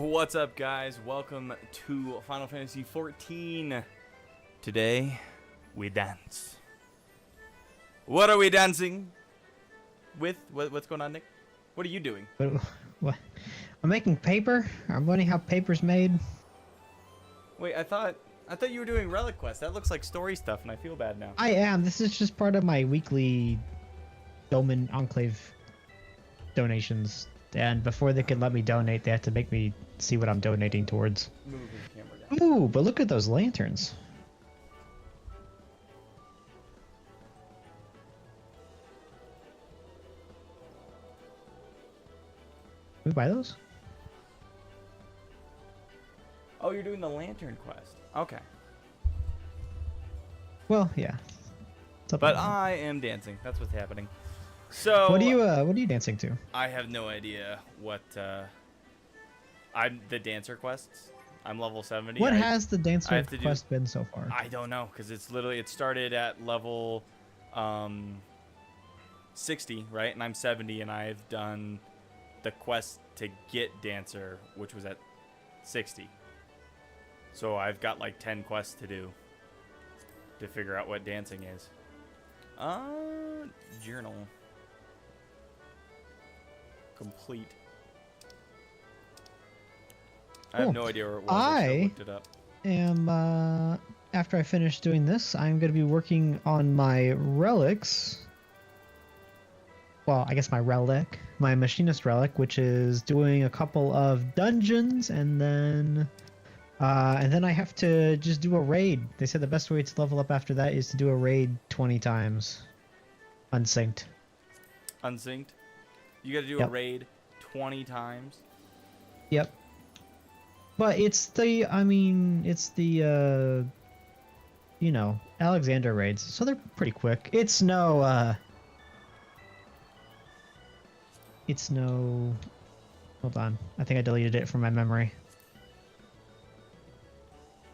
What's up, guys? Welcome to Final Fantasy XIV. Today, we dance. What are we dancing with? What's going on, Nick? What are you doing? What? I'm making paper. I'm learning how paper's made. Wait, I thought you were doing Relic Quest. That looks like story stuff, and I feel bad now. I am. This is just part of my weekly Domain Enclave donations. And before they can let me donate, they have to make me see what I'm donating towards. Move the camera down. Ooh, but look at those lanterns. Can we buy those? Oh, you're doing the lantern quest. Okay. Well, yeah. But I am dancing. That's what's happening. So what are you dancing to? I have no idea what I'm the dancer quests. I'm level 70. What has the dancer to quest been so far? I don't know, because it's literally it started at level 60, right? And I'm 70, and I've done the quest to get dancer, which was at 60. So I've got like 10 quests to do to figure out what dancing is. Journal. Complete. I have no idea where it was. I looked it up. After I finish doing this, I'm going to be working on my relics. Well, I guess my relic, my machinist relic, which is doing a couple of dungeons, and then I have to just do a raid. They said the best way to level up after that is to do a raid 20 times, unsynced. Unsynced? You got to do a raid 20 times? Yep. But it's the, you know, Alexander raids, so they're pretty quick. It's no, hold on. I think I deleted it from my memory.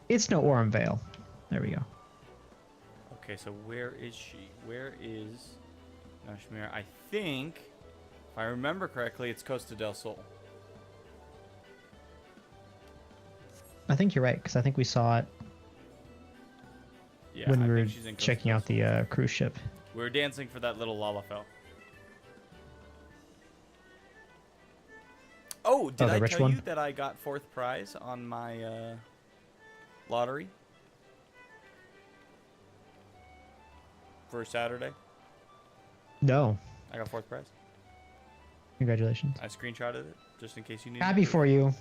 It's no Aurum Vale. There we go. Okay, so where is she? Where is Nashmir? I think, if I remember correctly, it's Costa del Sol. I think you're right, because I think we saw it when we were checking out the cruise ship. We were dancing for that little Lalafell. Oh, did I tell you that I got 4th prize on my lottery for Saturday? No. I got 4th prize. Congratulations. I screenshotted it just in case you need. Happy for you.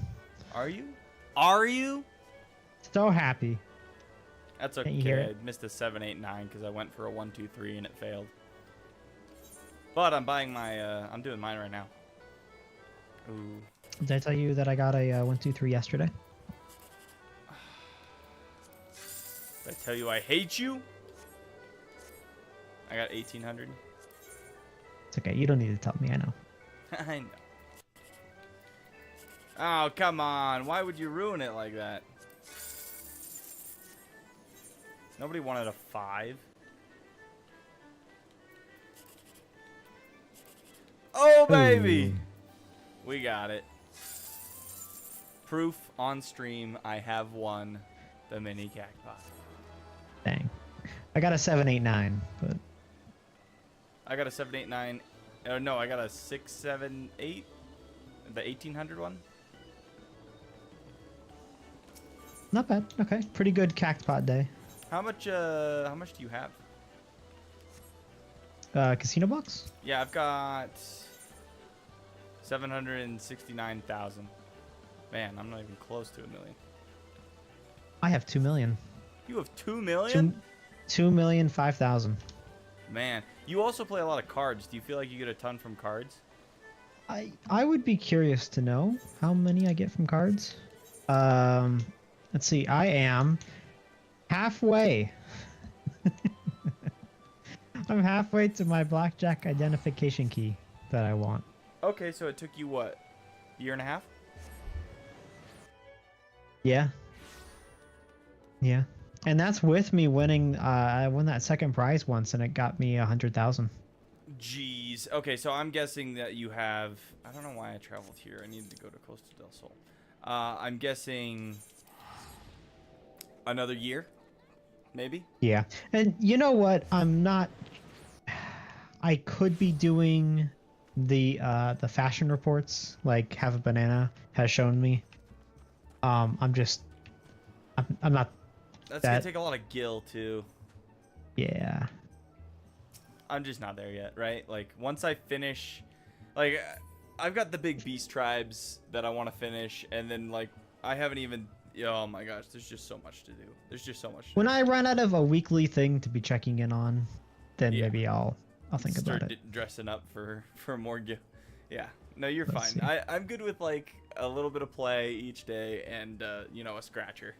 Are you? Are you? So happy. That's okay. I missed a 7, 8, 9 because I went for a 1, 2, 3 and it failed. But I'm buying my. I'm doing mine right now. Ooh. Did I tell you that I got a 1, 2, 3 yesterday? Did I tell you I hate you? I got 1,800. It's okay. You don't need to tell me. I know. I know. Oh, come on. Why would you ruin it like that? Nobody wanted a 5. Oh, baby! Ooh. We got it. Proof on stream, I have won the mini cacti. Dang. I got a 789, but... I got a 789. No, I got a 678. The 1,800 one. Not bad. Okay, pretty good cactpot day. How much do you have? Casino box? Yeah, I've got 769,000. Man, I'm not even close to 1 million. I have 2 million. You have 2 million? 2,005,000. Man, you also play a lot of cards. Do you feel like you get a ton from cards? I would be curious to know how many I get from cards. Let's see. I am halfway. I'm halfway to my blackjack identification key that I want. Okay, so it took you what? A year and a half? Yeah. Yeah. And that's with me winning. I won that second prize once, and it got me 100,000. Jeez. Okay, so I'm guessing that you have. I don't know why I traveled here. I needed to go to Costa del Sol. I'm guessing another year, maybe. Yeah. And you know what? I could be doing the fashion reports like Have a Banana has shown me. I'm not That's that gonna take a lot of gil too. yeah. I'm just not there yet, right? Like once I finish, like I've got the big beast tribes that I want to finish, and then like I haven't even. Oh my gosh, there's just so much to do. There's just so much. When I run out of a weekly thing to be checking in on, then Yeah. maybe I'll think Start about it. dressing up for more gil. Yeah, no, you're Let's fine. see. I'm good with like a little bit of play each day, and you know, a scratcher.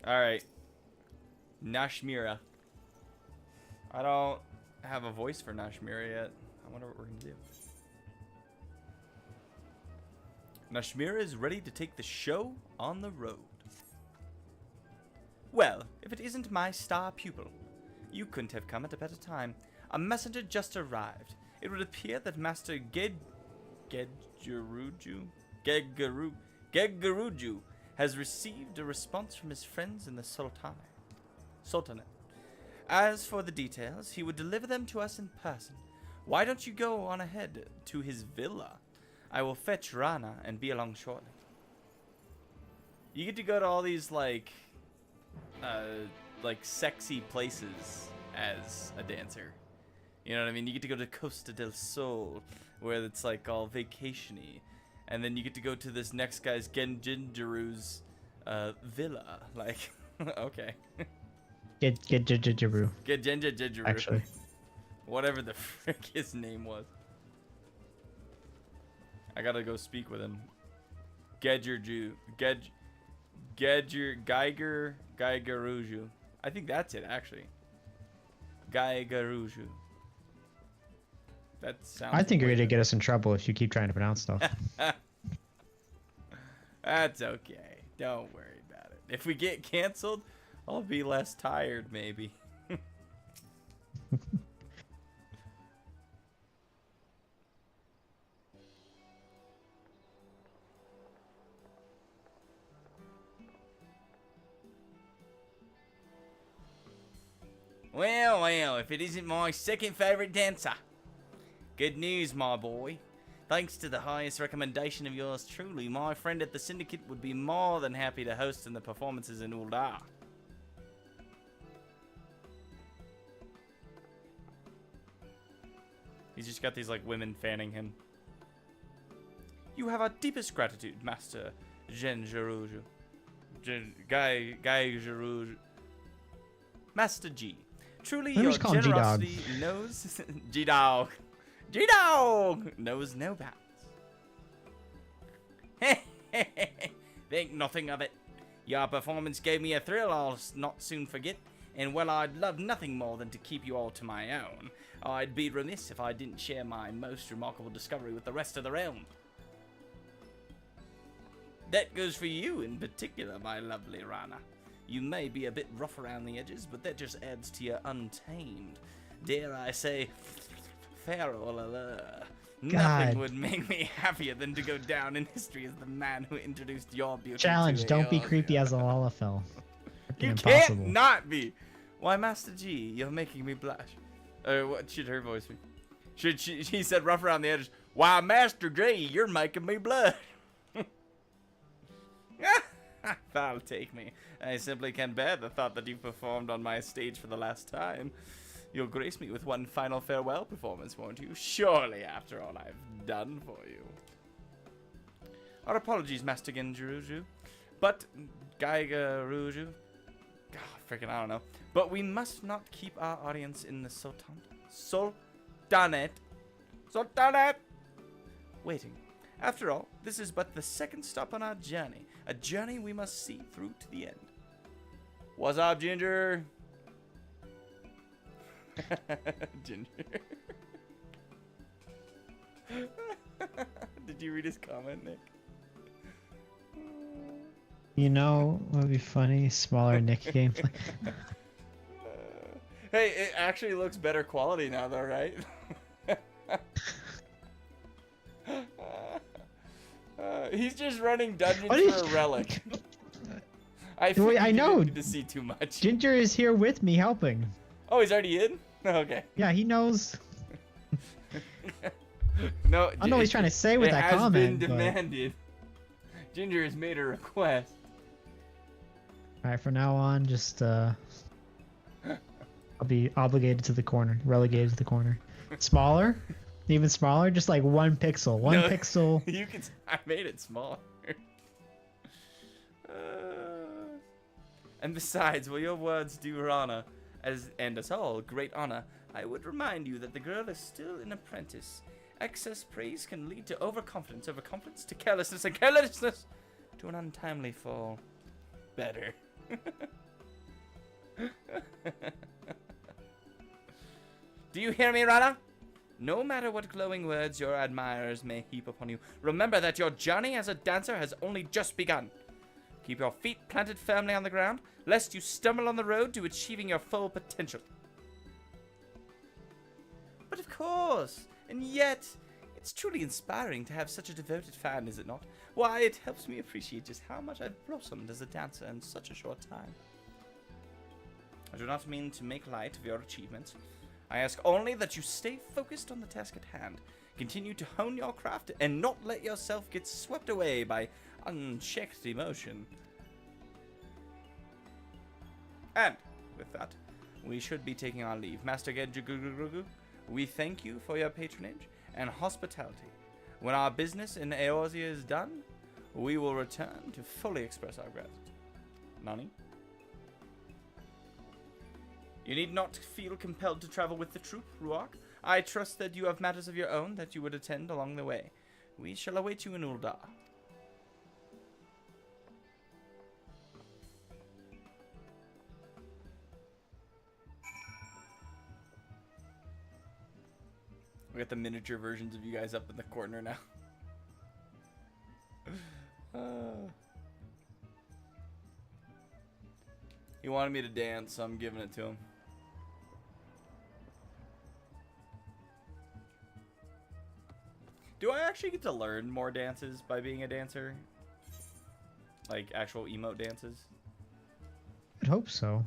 All right, Nashmira. I don't have a voice for Nashmira yet. I wonder what we're gonna do. Nashmira is ready to take the show on the road. Well, if it isn't my star pupil, you couldn't have come at a better time. A messenger just arrived. It would appear that Master Gedgaruju has received a response from his friends in the Sultanate. As for the details, he would deliver them to us in person. Why don't you go on ahead to his villa? I will fetch Rana and be along shortly. You get to go to all these like sexy places as a dancer. You know what I mean? You get to go to Costa del Sol, where it's like all vacationy, and then you get to go to this next guy's Genjinjiru's villa. Like, okay. Get Jijiru. Get Genjinjiru. Actually. Whatever the frick his name was. I gotta go speak with him. Geigeruju. I think that's it, actually. Geigeruju. That sounds. I think you're way gonna better. get us in trouble if you keep trying to pronounce stuff. That's okay. Don't worry about it. If we get canceled, I'll be less tired, maybe. Well, if it isn't my second favorite dancer. Good news, my boy. Thanks to the highest recommendation of yours truly, my friend at the Syndicate would be more than happy to host in the performances in Uldar. He's just got these, like, women fanning him. You have our deepest gratitude, Master Genjaruju. Guy Geruju. Master G. Truly, Let me your just call him G-Dog. generosity knows... G-Dog. G-Dog knows no bounds. Think nothing of it. Your performance gave me a thrill I'll not soon forget, and well, I'd love nothing more than to keep you all to my own. I'd be remiss if I didn't share my most remarkable discovery with the rest of the realm. That goes for you in particular, my lovely Rana. You may be a bit rough around the edges, but that just adds to your untamed, dare I say, feral allure. Nothing would make me happier than to go down in history as the man who introduced your beauty. Challenge, to don't be Eolia. creepy as a Lalafell. You Impossible. can't not be. Why, Master G, you're making me blush. What should her voice be? Should she said rough around the edges. Why, Master G, you're making me blush. That'll take me. I simply can't bear the thought that you performed on my stage for the last time. You'll grace me with one final farewell performance, won't you? Surely, after all I've done for you. Our apologies, Master Genjaruju. But, Geigeruju. God, freaking, I don't know. But we must not keep our audience in the Sultanate waiting. After all, this is but the second stop on our journey. A journey we must see through to the end. What's up, Ginger? Ginger. Did you read his comment, Nick? You know what would be funny? Smaller Nick gameplay. Hey, it actually looks better quality now, though, right? He's just running dungeons What is- for a relic. I know. Didn't need to see too much. Ginger is here with me helping. Oh, he's already in? Okay. Yeah, he knows. No, I don't know what he's trying to say with that comment. It has been demanded. Ginger has made a request. Alright, from now on, just, I'll be obligated to the corner. Relegated to the corner. Smaller? Even smaller? Just like 1 pixel. One No, pixel. You can. I made it smaller. And besides, will your words do her honor, and us all great honor, I would remind you that the girl is still an apprentice. Excess praise can lead to overconfidence, overconfidence to carelessness, and carelessness to an untimely fall. Better. Do you hear me, Rana? No matter what glowing words your admirers may heap upon you, remember that your journey as a dancer has only just begun. Keep your feet planted firmly on the ground, lest you stumble on the road to achieving your full potential. But of course, and yet, it's truly inspiring to have such a devoted fan, is it not? Why, it helps me appreciate just how much I've blossomed as a dancer in such a short time. I do not mean to make light of your achievements. I ask only that you stay focused on the task at hand, continue to hone your craft, and not let yourself get swept away by unchecked emotion. And, with that, we should be taking our leave. Master Genjugugugugu, we thank you for your patronage and hospitality. When our business in Eorzea is done, we will return to fully express our gratitude. Nani? You need not feel compelled to travel with the troop, Ruark. I trust that you have matters of your own that you would attend along the way. We shall await you in Ul'dah. We got the miniature versions of you guys up in the corner now. He wanted me to dance, so I'm giving it to him. Do I actually get to learn more dances by being a dancer? Like actual emote dances? I'd hope so.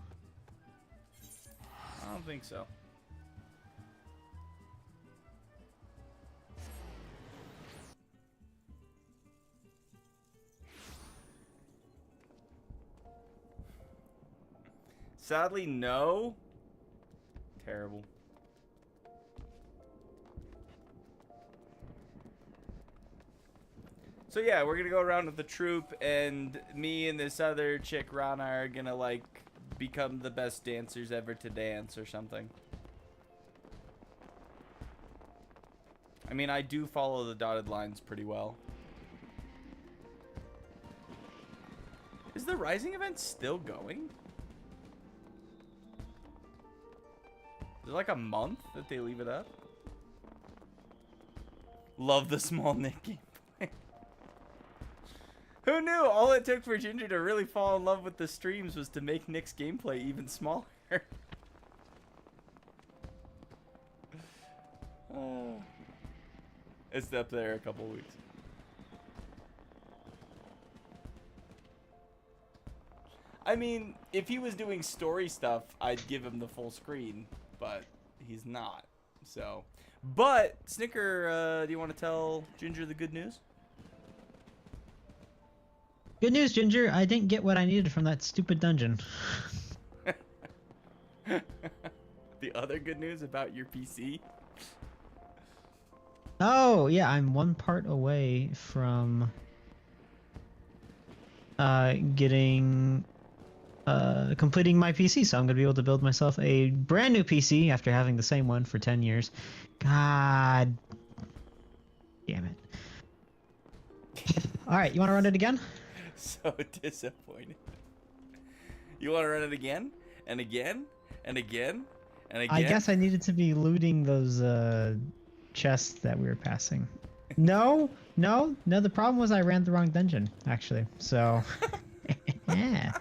I don't think so. Sadly, no. Terrible. So yeah, we're gonna go around with the troop, and me and this other chick, Rana, are gonna like become the best dancers ever to dance or something. I mean, I do follow the dotted lines pretty well. Is the Rising event still going? Is it like a month that they leave it up? Love the small Nick gameplay. Who knew? All it took for Ginger to really fall in love with the streams was to make Nick's gameplay even smaller. It's up there a couple weeks. I mean, if he was doing story stuff, I'd give him the full screen, but he's not. So, but Snicker, do you want to tell Ginger the good news? Good news, Ginger. I didn't get what I needed from that stupid dungeon. The other good news about your PC? Oh, yeah, I'm one part away from completing my PC, so I'm gonna be able to build myself a brand new PC after having the same one for 10 years. God damn it. All right, you want to run it again? So disappointed. You want to run it again and again and again and again? I guess I needed to be looting those chests that we were passing. No, the problem was I ran the wrong dungeon, actually. So, yeah.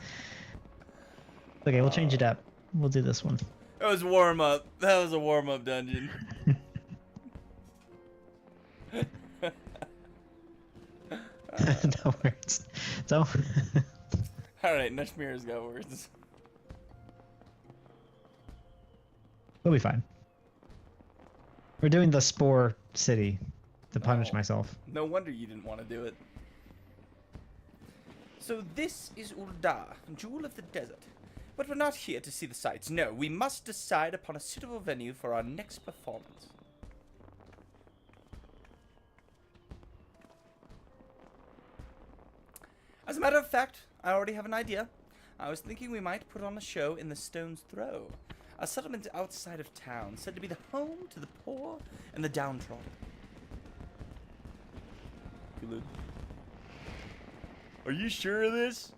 Okay, we'll change it up. We'll do this one. That was warm up. That was a warm up dungeon. No words. So, Alright, Nashmir's got words. we'll be fine. We're doing the Spore City to punish Oh. myself. No wonder you didn't want to do it. So this is Ul'dah, Jewel of the Desert. But we're not here to see the sights. No, we must decide upon a suitable venue for our next performance. As a matter of fact, I already have an idea. I was thinking we might put on a show in the Stone's Throw, a settlement outside of town, said to be the home to the poor and the downtrodden. Good. Are you sure of this?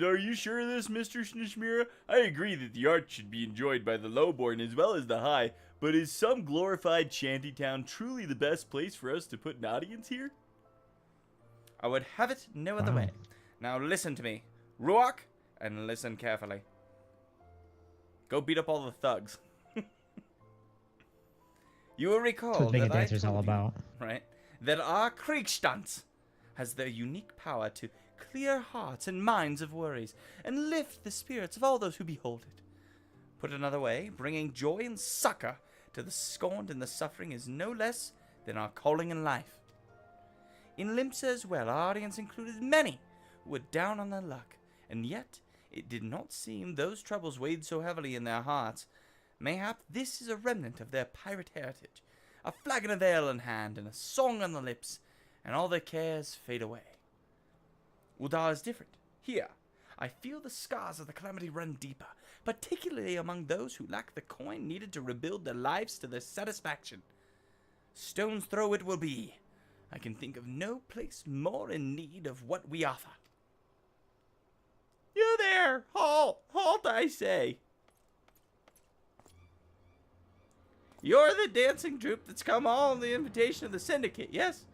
Are you sure of this, Mr. Nishmira? I agree that the art should be enjoyed by the lowborn as well as the high, but is some glorified shantytown truly the best place for us to put an audience here? I would have it no other way. Now listen to me, Ruach, and listen carefully. Go beat up all the thugs. You will recall That's what being a that I dancer's all told you, about. right, that our Kriegsstanz has the unique power to clear hearts and minds of worries and lift the spirits of all those who behold it. Put another way, bringing joy and succor to the scorned and the suffering is no less than our calling in life. In Limsa as well, our audience included many who were down on their luck, and yet it did not seem those troubles weighed so heavily in their hearts. Mayhap this is a remnant of their pirate heritage, a flagon of ale in hand and a song on the lips, and all their cares fade away. Ul'dah is different. Here, I feel the scars of the calamity run deeper, particularly among those who lack the coin needed to rebuild their lives to their satisfaction. Stone's Throw it will be. I can think of no place more in need of what we offer. You there! Halt! Halt, I say! You're the dancing troupe that's come all on the invitation of the syndicate, yes?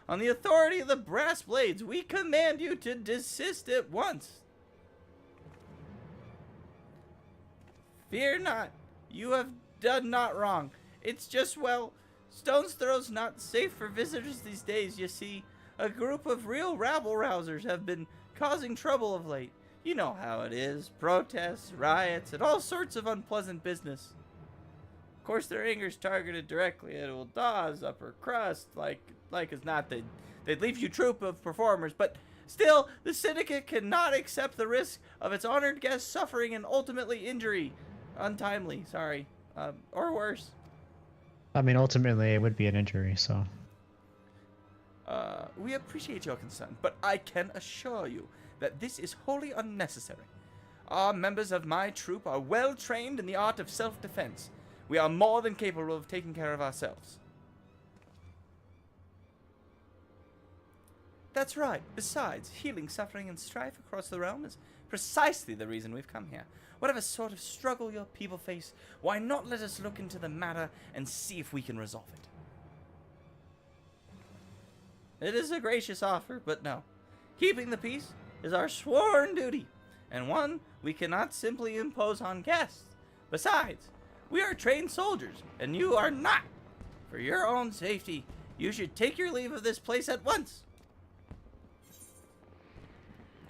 On the authority of the brass blades, we command you to desist at once. Fear not. You have done not wrong. It's just, well, Stone's Throw's not safe for visitors these days, you see. A group of real rabble-rousers have been causing trouble of late. You know how it is. Protests, riots, and all sorts of unpleasant business. Of course, their anger's targeted directly at Uldah's upper crust, like as not they'd leave you troop of performers, but still, the syndicate cannot accept the risk of its honored guests suffering and ultimately injury. Untimely, sorry. Or worse. I mean, ultimately, it would be an injury, so. We appreciate your concern, but I can assure you that this is wholly unnecessary. Our members of my troop are well trained in the art of self-defense. We are more than capable of taking care of ourselves. That's right. Besides, healing suffering and strife across the realm is precisely the reason we've come here. Whatever sort of struggle your people face, why not let us look into the matter and see if we can resolve it? It is a gracious offer, but no. Keeping the peace is our sworn duty, and one we cannot simply impose on guests. Besides, we are trained soldiers, and you are not. For your own safety, you should take your leave of this place at once.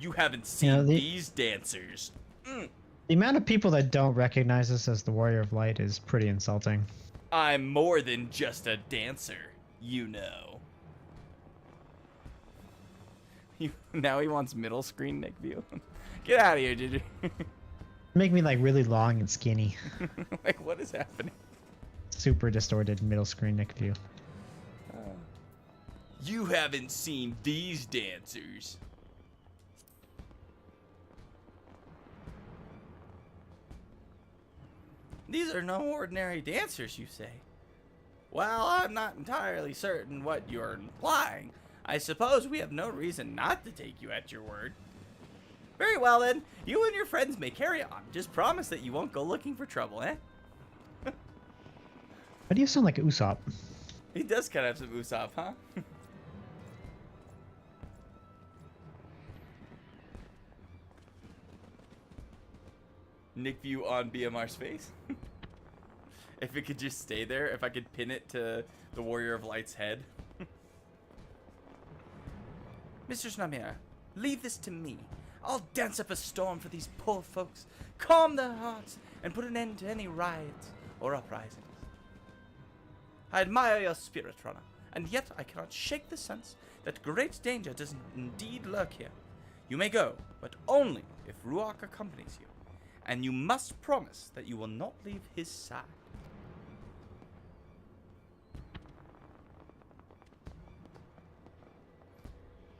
You haven't seen these dancers. The amount of people that don't recognize us as the Warrior of Light is pretty insulting. I'm more than just a dancer, you know. Now he wants middle screen Nick view. Get out of here, Ginger. Make me like really long and skinny. Like, what is happening? Super distorted middle screen Nick view. You haven't seen these dancers. These are no ordinary dancers, you say? Well, I'm not entirely certain what you're implying. I suppose we have no reason not to take you at your word. Very well, then. You and your friends may carry on. Just promise that you won't go looking for trouble, eh? Why do you sound like Usopp? He does kind of have some Usopp, huh? Nick view on BMR's face. If it could just stay there, if I could pin it to the Warrior of Light's head. Mr. Snamir, leave this to me. I'll dance up a storm for these poor folks, calm their hearts, and put an end to any riots or uprisings. I admire your spirit, runner, and yet I cannot shake the sense that great danger does indeed lurk here. You may go, but only if Ruach accompanies you, and you must promise that you will not leave his side.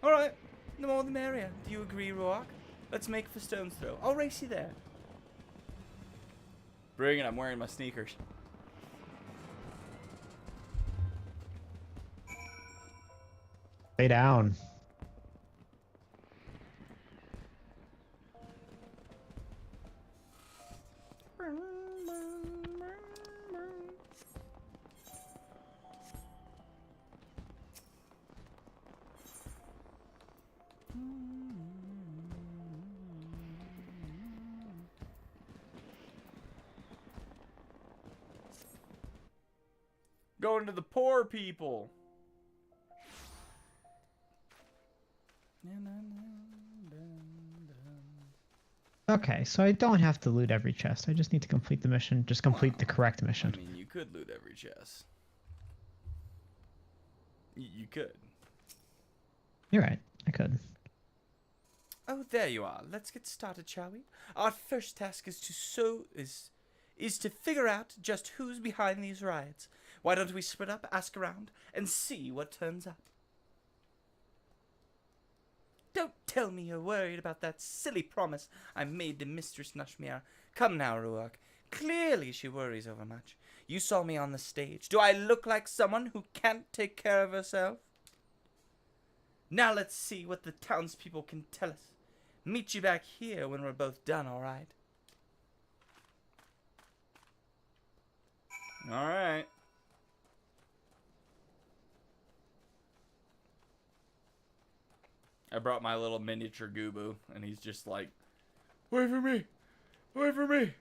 Alright, the more the merrier. Do you agree, Ruach? Let's make for Stone's Throw. I'll race you there. Bring it, I'm wearing my sneakers. Lay down. Going to the poor people. Okay, so I don't have to loot every chest. I just need to complete the mission. Just complete the correct mission. I mean, you could loot every chest. You could. You're right. I could. Oh, there you are. Let's get started, shall we? Our first task is to figure out just who's behind these riots. Why don't we split up, ask around, and see what turns up? Don't tell me you're worried about that silly promise I made to Mistress Nashmir. Come now, Ruach. Clearly she worries overmuch. You saw me on the stage. Do I look like someone who can't take care of herself? Now let's see what the townspeople can tell us. Meet you back here when we're both done, all right? All right. I brought my little miniature Goobu, and he's just like, wait for me! Wait for me!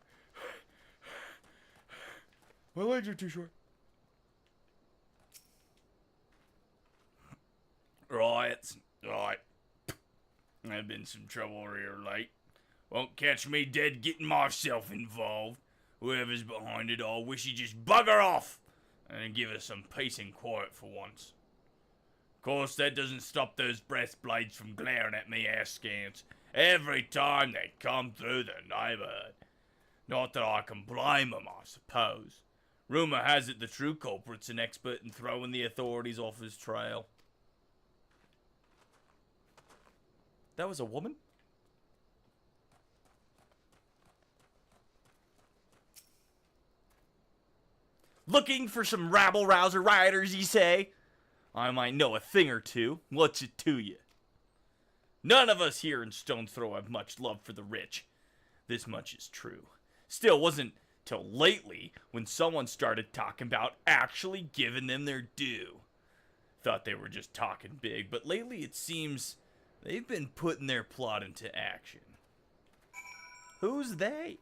My legs are too short. Riots. Right. I've been some trouble here late. Won't catch me dead getting myself involved. Whoever's behind it all, wish he'd just bugger off and give us some peace and quiet for once. Of course, that doesn't stop those breastblades from glaring at me askance every time they come through the neighborhood. Not that I can blame them, I suppose. Rumor has it the true culprit's an expert in throwing the authorities off his trail. That was a woman? Looking for some rabble-rouser rioters, ye say? I might know a thing or two. What's it to you? None of us here in Stone's Throw have much love for the rich. This much is true. Still, wasn't till lately when someone started talking about actually giving them their due. Thought they were just talking big, but lately it seems they've been putting their plot into action. Who's they?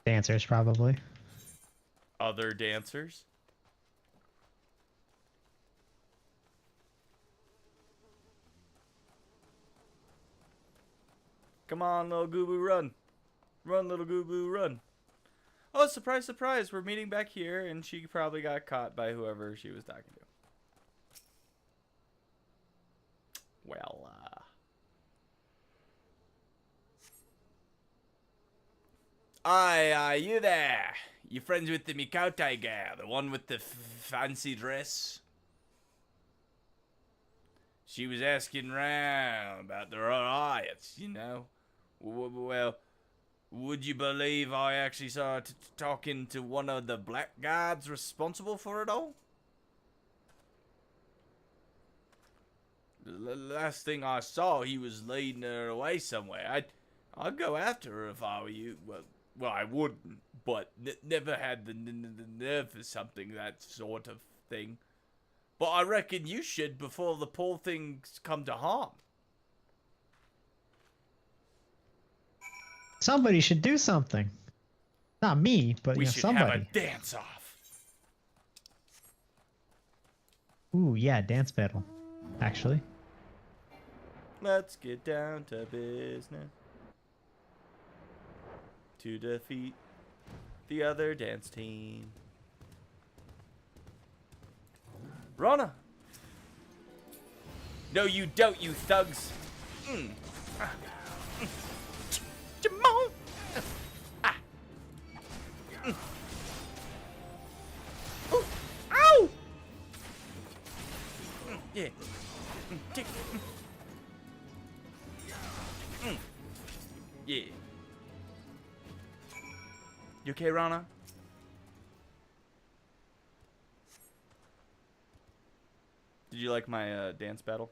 Dancers, probably. Other dancers? Come on, little Goobu, run. Run, little Goobu, run. Oh, surprise, surprise. We're meeting back here, and she probably got caught by whoever she was talking to. Well, Aye, you there. You friends with the Mikautai gal, the one with the fancy dress? She was asking round about the riots, you know. Well, would you believe I actually saw her talking to one of the black guards responsible for it all? The last thing I saw, he was leading her away somewhere. I'd go after her if I were you. Well, I wouldn't, but never had the nerve for something, that sort of thing. But I reckon you should before the poor things come to harm. Somebody should do something. Not me, but we should somebody. have a dance-off. Ooh, yeah, dance battle. Actually. Let's get down to business to defeat the other dance team. Rana! No, you don't, you thugs! Jamon! Ooh. Ow! Yeah. Tick. Yeah. You okay, Rana? Did you like my dance battle?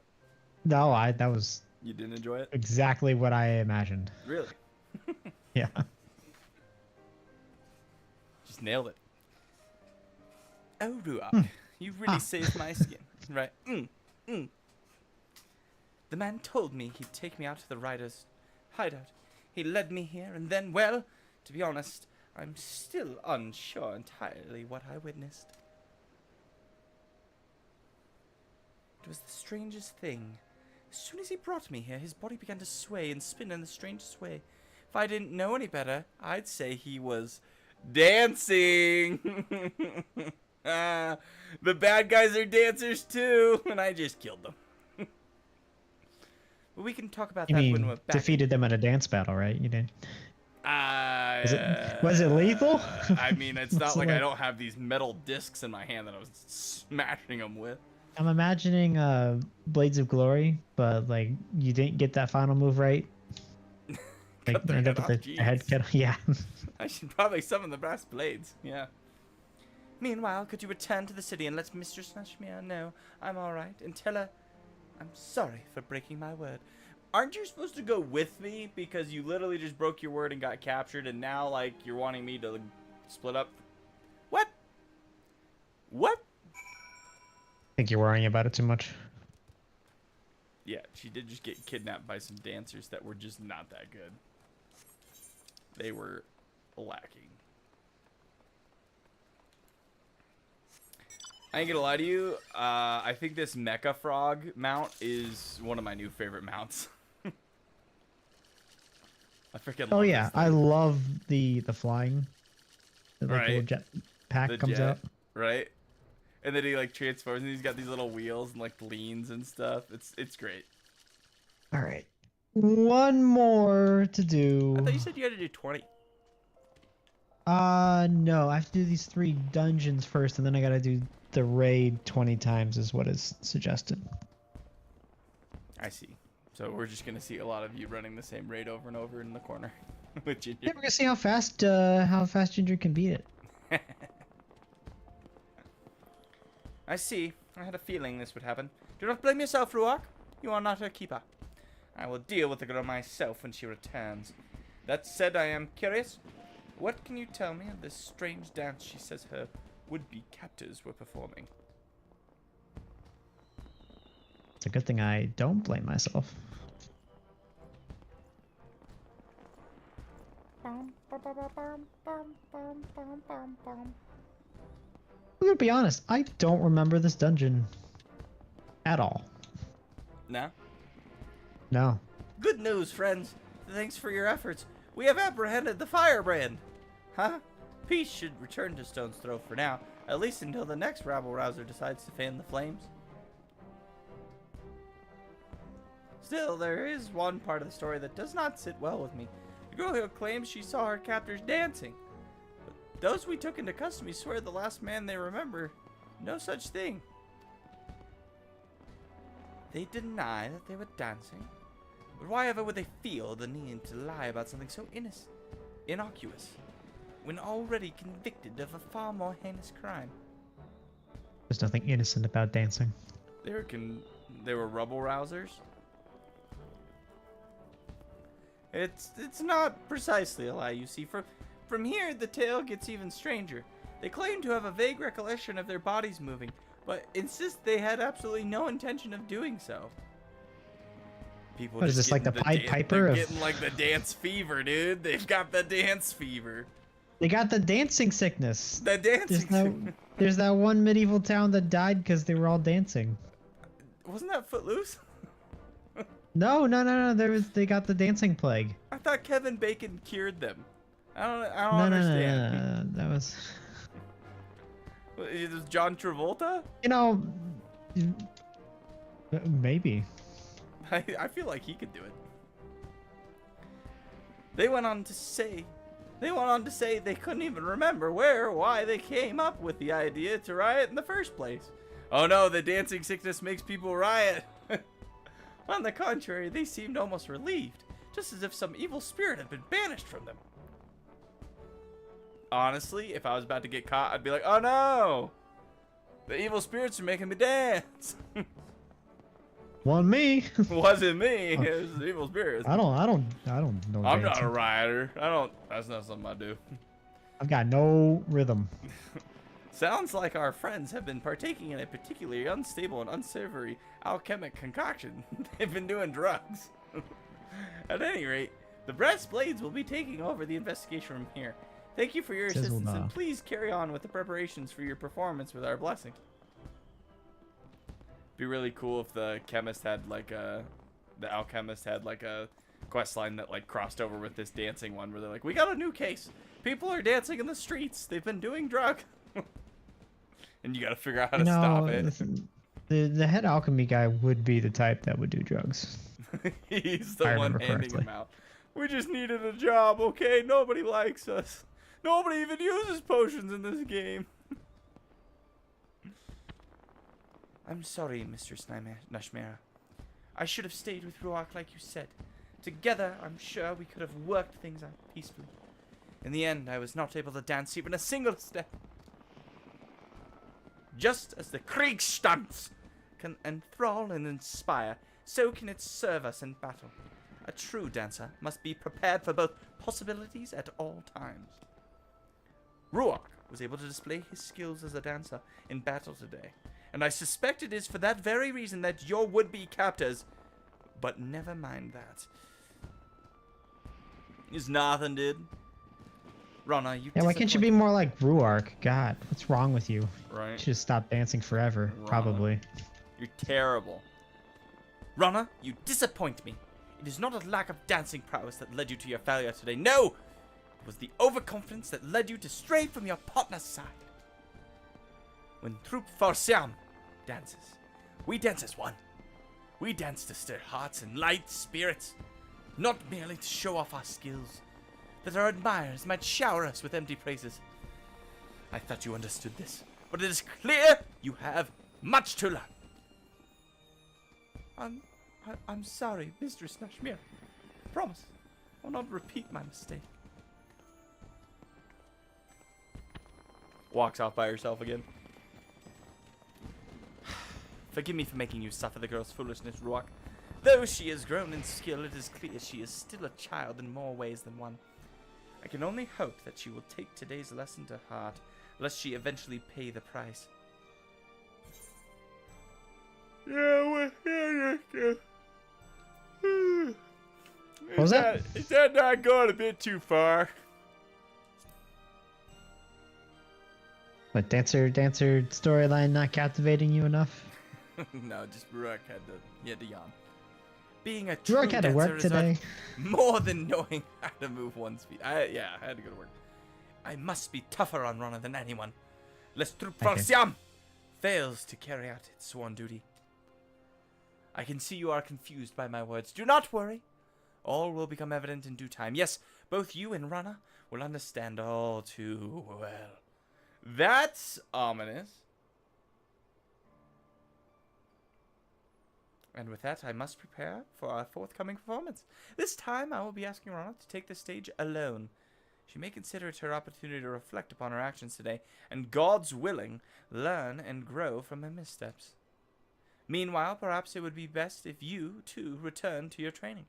No, that was You didn't enjoy it? exactly what I imagined. Really? Yeah. Just nailed it. Oh, Ruak, you really saved my skin. Right. The man told me he'd take me out to the rider's hideout. He led me here, and then, well, to be honest, I'm still unsure entirely what I witnessed. It was the strangest thing. As soon as he brought me here, his body began to sway and spin in the strangest way. If I didn't know any better, I'd say he was dancing. The bad guys are dancers too, and I just killed them. But we can talk about You that mean when we're back. defeated them in a dance battle, right? You did. Was it lethal? I mean, it's not like I don't have these metal discs in my hand that I was smashing them with. I'm imagining Blades of Glory, but like you didn't get that final move right. Like the end head up off, with the head cut. Yeah. I should probably summon the brass blades. Yeah. Meanwhile, could you return to the city and let Mistress Nashmia know I'm alright and tell her I'm sorry for breaking my word. Aren't you supposed to go with me because you literally just broke your word and got captured, and now like you're wanting me to split up? What? What? I think you're worrying about it too much. Yeah, she did just get kidnapped by some dancers that were just not that good. They were lacking. I ain't gonna lie to you, I think this Mecha Frog mount is one of my new favorite mounts. I freaking love Yeah, this thing. I love the flying. The Right. little jet pack The comes jet, out. right? And then he like transforms and he's got these little wheels and like leans and stuff. It's great. All right. One more to do. I thought you said you had to do 20. No, I have to do these 3 dungeons first, and then I gotta do the raid 20 times is what is suggested. I see. So we're just gonna see a lot of you running the same raid over and over in the corner with Ginger. Yeah, we're gonna see how fast Ginger can beat it. I see. I had a feeling this would happen. Do not blame yourself, Ruak. You are not her keeper. I will deal with the girl myself when she returns. That said, I am curious. What can you tell me of this strange dance she says her would-be captors were performing? It's a good thing I don't blame myself. I'm gonna be honest, I don't remember this dungeon at all. No? No. Good news, friends. Thanks for your efforts. We have apprehended the firebrand. Huh? Peace should return to Stone's Throw for now, at least until the next rabble-rouser decides to fan the flames. Still, there is one part of the story that does not sit well with me. The girl who claims she saw her captors dancing. But those we took into custody swear the last man they remember, no such thing. They deny that they were dancing. But why ever would they feel the need to lie about something so innocuous, when already convicted of a far more heinous crime? There's nothing innocent about dancing. They were rubble rousers. It's not precisely a lie, you see. From here, the tale gets even stranger. They claim to have a vague recollection of their bodies moving, but insist they had absolutely no intention of doing so. People What is this, like the Pied Piper They're of... getting like the dance fever, dude. They've got the dance fever. They got the dancing sickness. The dancing. There's that one medieval town that died because they were all dancing. Wasn't that Footloose? No. They got the dancing plague. I thought Kevin Bacon cured them. I don't No. understand. That was. It was John Travolta? You know. Maybe. I feel like he could do it. They went on to say they couldn't even remember where or why they came up with the idea to riot in the first place. Oh no, the dancing sickness makes people riot. On the contrary, they seemed almost relieved, just as if some evil spirit had been banished from them. Honestly, if I was about to get caught, I'd be like, oh no! The evil spirits are making me dance! Wasn't me. Wasn't me, it was the evil spirits. I don't know. I'm not dancing. a rioter. That's not something I do. I've got no rhythm. Sounds like our friends have been partaking in a particularly unstable and unsavory alchemic concoction. They've been doing drugs. At any rate, the Brass Blades will be taking over the investigation from here. Thank you for your assistance, and please carry on with the preparations for your performance with our blessing. Be really cool if the alchemist had like a quest line that like crossed over with this dancing one, where they're like, we got a new case. People are dancing in the streets. They've been doing drugs. And you got to figure out how to stop it. The head alchemy guy would be the type that would do drugs. He's the one handing them out. We just needed a job, okay? Nobody likes us. Nobody even uses potions in this game. I'm sorry, Mr. Nashmira. I should have stayed with Ruach like you said. Together, I'm sure we could have worked things out peacefully. In the end, I was not able to dance even a single step. Just as the Kriegsstanz can enthrall and inspire, so can it serve us in battle. A true dancer must be prepared for both possibilities at all times. Ruach was able to display his skills as a dancer in battle today, and I suspect it is for that very reason that your would-be captors... But never mind that. Is nothing, dude. Rana, you why can't you be more like Ruark? God, what's wrong with you? Right. You should have stopped dancing forever, Rana, probably. You're terrible. Rana, you disappoint me. It is not a lack of dancing prowess that led you to your failure today. No! It was the overconfidence that led you to stray from your partner's side. When Troop Farsiam dances, we dance as one. We dance to stir hearts and light spirits, not merely to show off our skills, that our admirers might shower us with empty praises. I thought you understood this, but it is clear you have much to learn. I'm sorry, Mistress Nashmir. Promise, I'll not repeat my mistake. Walks off by herself again. Forgive me for making you suffer the girl's foolishness, Ruach. Though she has grown in skill, it is clear she is still a child in more ways than one. I can only hope that she will take today's lesson to heart, lest she eventually pay the price. What was that? Is that not going a bit too far? What, dancer storyline not captivating you enough? No, just Ruach had to yawn. Being a true Ruark had to work today. More than knowing how to move one's feet. I had to go to work. I must be tougher on Rana than anyone, lest Troop Farsiam fails to carry out its sworn duty. I can see you are confused by my words. Do not worry. All will become evident in due time. Yes, both you and Rana will understand all too well. That's ominous. And with that, I must prepare for our forthcoming performance. This time, I will be asking Rana to take the stage alone. She may consider it her opportunity to reflect upon her actions today, and God's willing, learn and grow from her missteps. Meanwhile, perhaps it would be best if you, too, return to your training.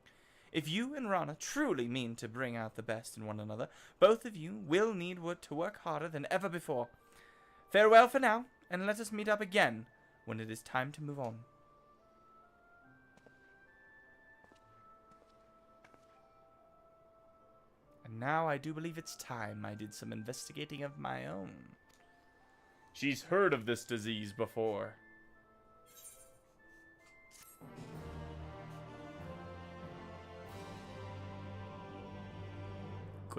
If you and Rana truly mean to bring out the best in one another, both of you will need to work harder than ever before. Farewell for now, and let us meet up again when it is time to move on. And now I do believe it's time I did some investigating of my own. She's heard of this disease before.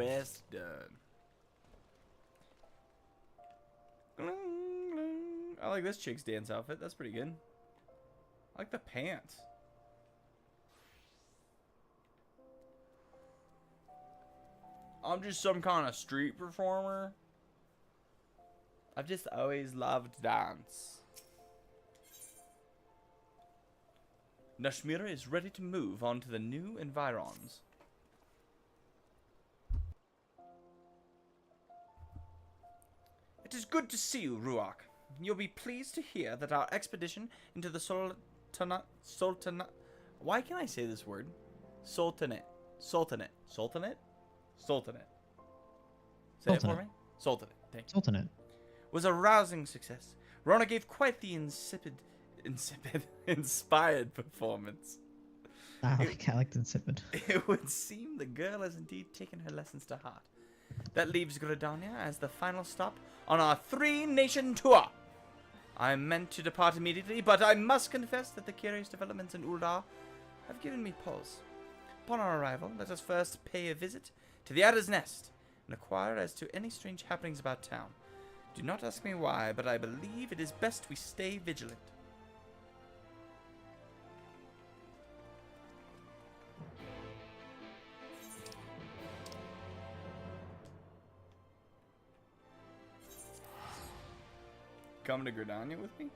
quest done. I like this chick's dance outfit. That's pretty good. I like the pants. I'm just some kind of street performer. I've just always loved dance. Nashmira is ready to move on to the new environs. It is good to see you, Ruach. You'll be pleased to hear that our expedition into the Sultanate... Why can I say this word? Sultanate. Say it for me. Sultanate. Thank you. Sultanate. Was a rousing success. Rona gave quite the inspired performance. I like the insipid. It would seem the girl has indeed taken her lessons to heart. That leaves Gridania as the final stop on our 3-nation tour. I meant to depart immediately, but I must confess that the curious developments in Uldar have given me pause. Upon our arrival, let us first pay a visit to the Adder's Nest and inquire as to any strange happenings about town. Do not ask me why, but I believe it is best we stay vigilant. Come to Gridania with me?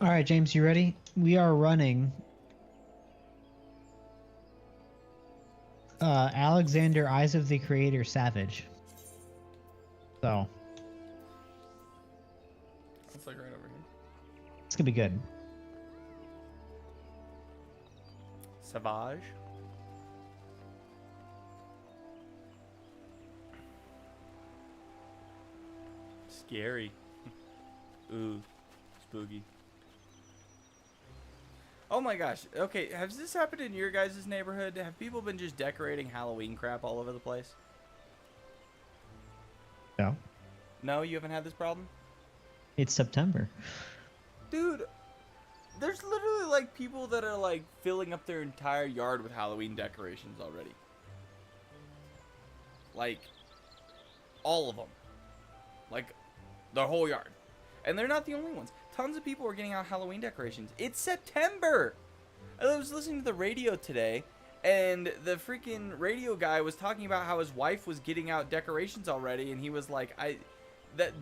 All right, James, you ready? We are running Alexander Eyes of the Creator Savage. So That's like right over here. it's gonna be good. Savage. Scary. Ooh, spooky. Oh my gosh. Okay, has this happened in your guys' neighborhood? Have people been just decorating Halloween crap all over the place? No, No, you haven't had this problem? it's September. Dude, there's literally like people that are like filling up their entire yard with Halloween decorations already. Like, all of them. Like, their whole yard. And they're not the only ones. Tons of people are getting out Halloween decorations. It's September! I was listening to the radio today, and the freaking radio guy was talking about how his wife was getting out decorations already, and he was like,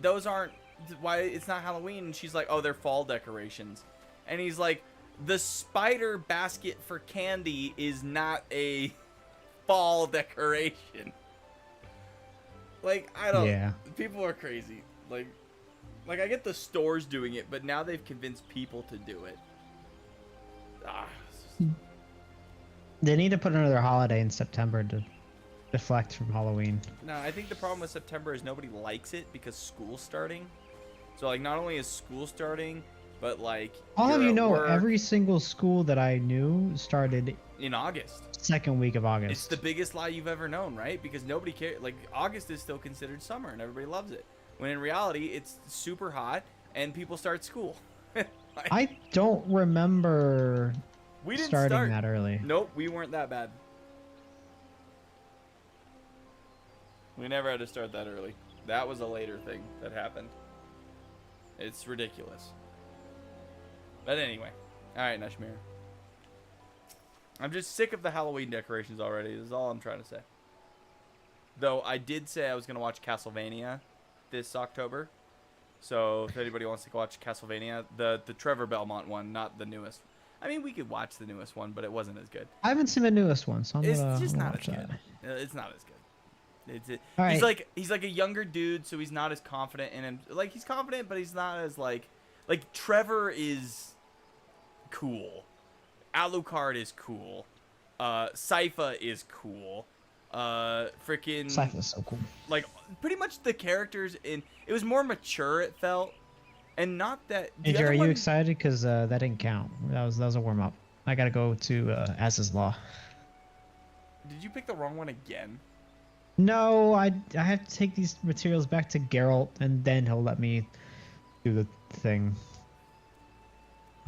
those aren't, why, it's not Halloween. And she's like, oh, they're fall decorations. And he's like, the spider basket for candy is not a fall decoration. Like, I don't, Yeah. people are crazy. Like, I get the stores doing it, but now they've convinced people to do it. They need to put another holiday in September to deflect from Halloween. No, I think the problem with September is nobody likes it because school's starting. So, like, not only is school starting, but, like, I'll have you're you at know, work every single school that I knew started in August. second week of August. It's the biggest lie you've ever known, right? Because nobody cares. Like, August is still considered summer, and everybody loves it. When in reality, it's super hot, and people start school. Like, I don't remember we didn't starting start that early. Nope, we weren't that bad. We never had to start that early. That was a later thing that happened. It's ridiculous. But anyway. Alright, Nashmir. I'm just sick of the Halloween decorations already. This is all I'm trying to say. Though I did say I was going to watch Castlevania this October. So if anybody wants to watch Castlevania, the Trevor Belmont one, not the newest. I mean, we could watch the newest one, but it wasn't as good. I haven't seen the newest one, so I'm It's gonna just not watch as that. good. It's not as good. All right. He's like a younger dude, so he's not as confident in him. Like, he's confident, but he's not as like Trevor is cool. Alucard is cool. Sypha is cool. Freaking Sypha's so cool. like pretty much the characters in it was more mature, it felt, and not that. Hey, the Jerry, other are you one- excited? Because that didn't count. That was a warm up. I gotta go to As's Law. Did you pick the wrong one again? No, I have to take these materials back to Geralt, and then he'll let me do the thing.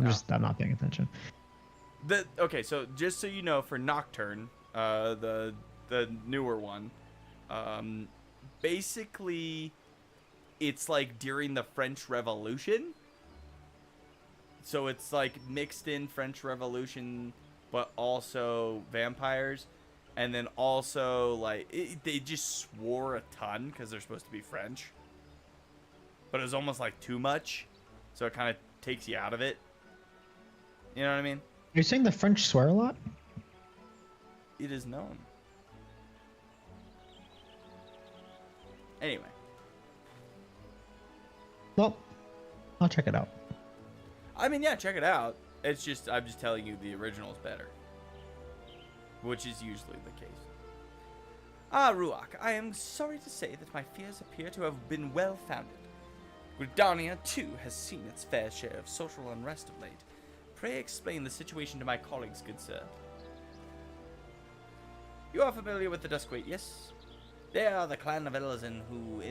I'm not paying attention. Okay, so just so you know, for Nocturne, the newer one, basically, it's like during the French Revolution. So it's like mixed in French Revolution, but also vampires. And then also, like, they just swore a ton because they're supposed to be French. But it was almost like too much. So it kind of takes you out of it. You know what I mean? You're saying the French swear a lot? It is known. Anyway. Well, I'll check it out. I mean, yeah, check it out. It's just, I'm just telling you the original is better. Which is usually the case. Ah, Ruach, I am sorry to say that my fears appear to have been well-founded. Gridania, too, has seen its fair share of social unrest of late. Pray explain the situation to my colleagues, good sir. You are familiar with the Duskwait, yes? They are the clan of Elizin who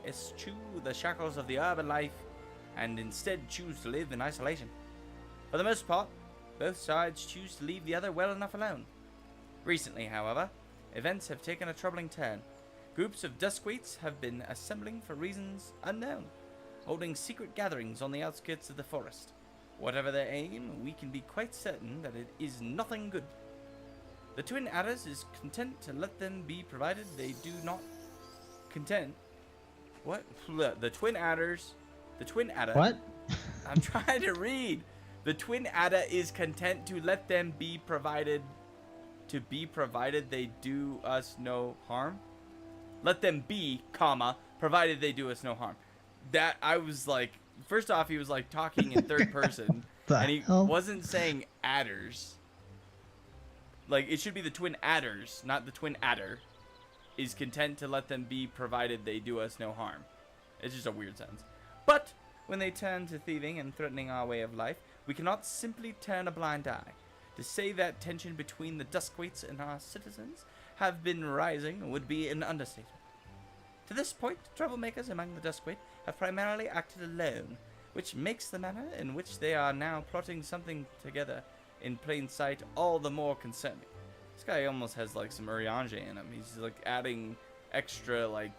eschew the shackles of the urban life and instead choose to live in isolation. For the most part, both sides choose to leave the other well enough alone. Recently, however, events have taken a troubling turn. Groups of Duskwaits have been assembling for reasons unknown, holding secret gatherings on the outskirts of the forest. Whatever their aim, we can be quite certain that it is nothing good. The Twin Adders is content to let them be provided they do not content. What? The Twin Adders. The Twin Adder. What? I'm trying to read. The Twin Adder is content to let them be provided. To be provided they do us no harm. Let them be, comma, provided they do us no harm. That, I was like, first off, he was like talking in third person. And he wasn't saying adders. Like, it should be the Twin Adders, not the Twin Adder. Is content to let them be provided they do us no harm. It's just a weird sentence. But when they turn to thieving and threatening our way of life, we cannot simply turn a blind eye. To say that tension between the Duskwaits and our citizens have been rising would be an understatement. To this point, troublemakers among the Duskwait have primarily acted alone, which makes the manner in which they are now plotting something together in plain sight all the more concerning. This guy almost has like some Urianger in him. He's like adding extra like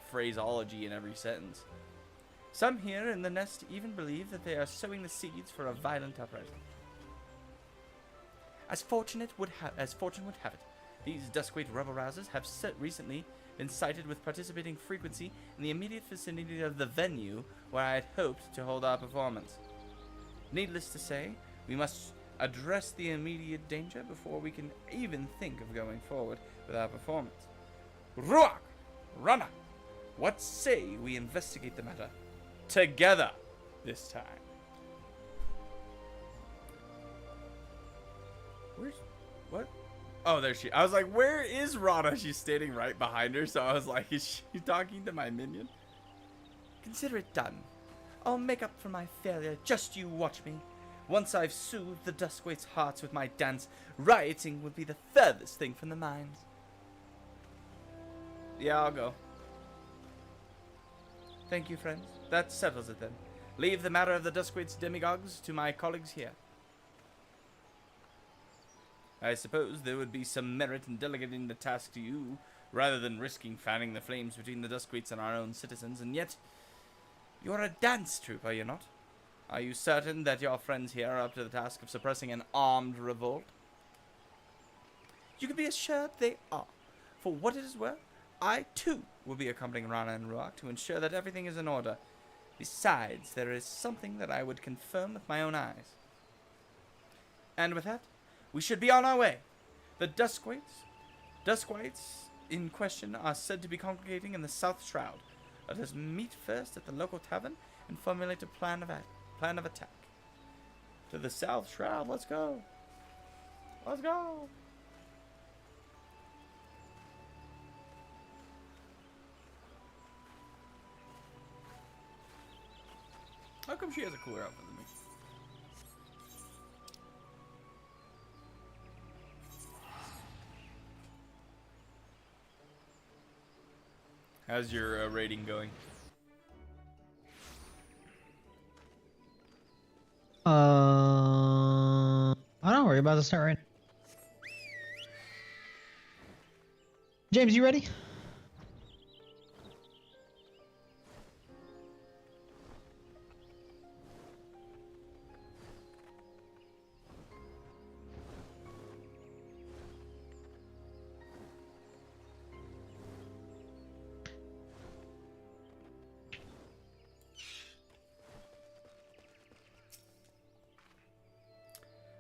phraseology in every sentence. Some here in the nest even believe that they are sowing the seeds for a violent uprising. As fortune would have it, these Duskwait rebel-rousers have recently been sighted with participating frequency in the immediate vicinity of the venue where I had hoped to hold our performance. Needless to say, we must address the immediate danger before we can even think of going forward with our performance. Ruach! Rana! What say we investigate the matter together this time? What? Oh, there she. I was like, where is Rana? She's standing right behind her, so I was like, is she talking to my minion? Consider it done. I'll make up for my failure. Just you watch me. Once I've soothed the Duskwaits' hearts with my dance, rioting will be the furthest thing from the mines. Yeah, I'll go. Thank you, friends. That settles it then. Leave the matter of the Duskwaits' demagogues to my colleagues here. I suppose there would be some merit in delegating the task to you, rather than risking fanning the flames between the Duskwaits and our own citizens, and yet, you're a dance troupe, are you not? Are you certain that your friends here are up to the task of suppressing an armed revolt? You can be assured they are. For what it is worth, I, too, will be accompanying Rana and Ruach to ensure that everything is in order. Besides, there is something that I would confirm with my own eyes. And with that, we should be on our way. The Duskwaits in question are said to be congregating in the South Shroud. Let us meet first at the local tavern and formulate a plan of attack. To the South Shroud, let's go. Let's go. How come she has a cooler outfit than me? How's your rating going? we're about to start right now. James, you ready?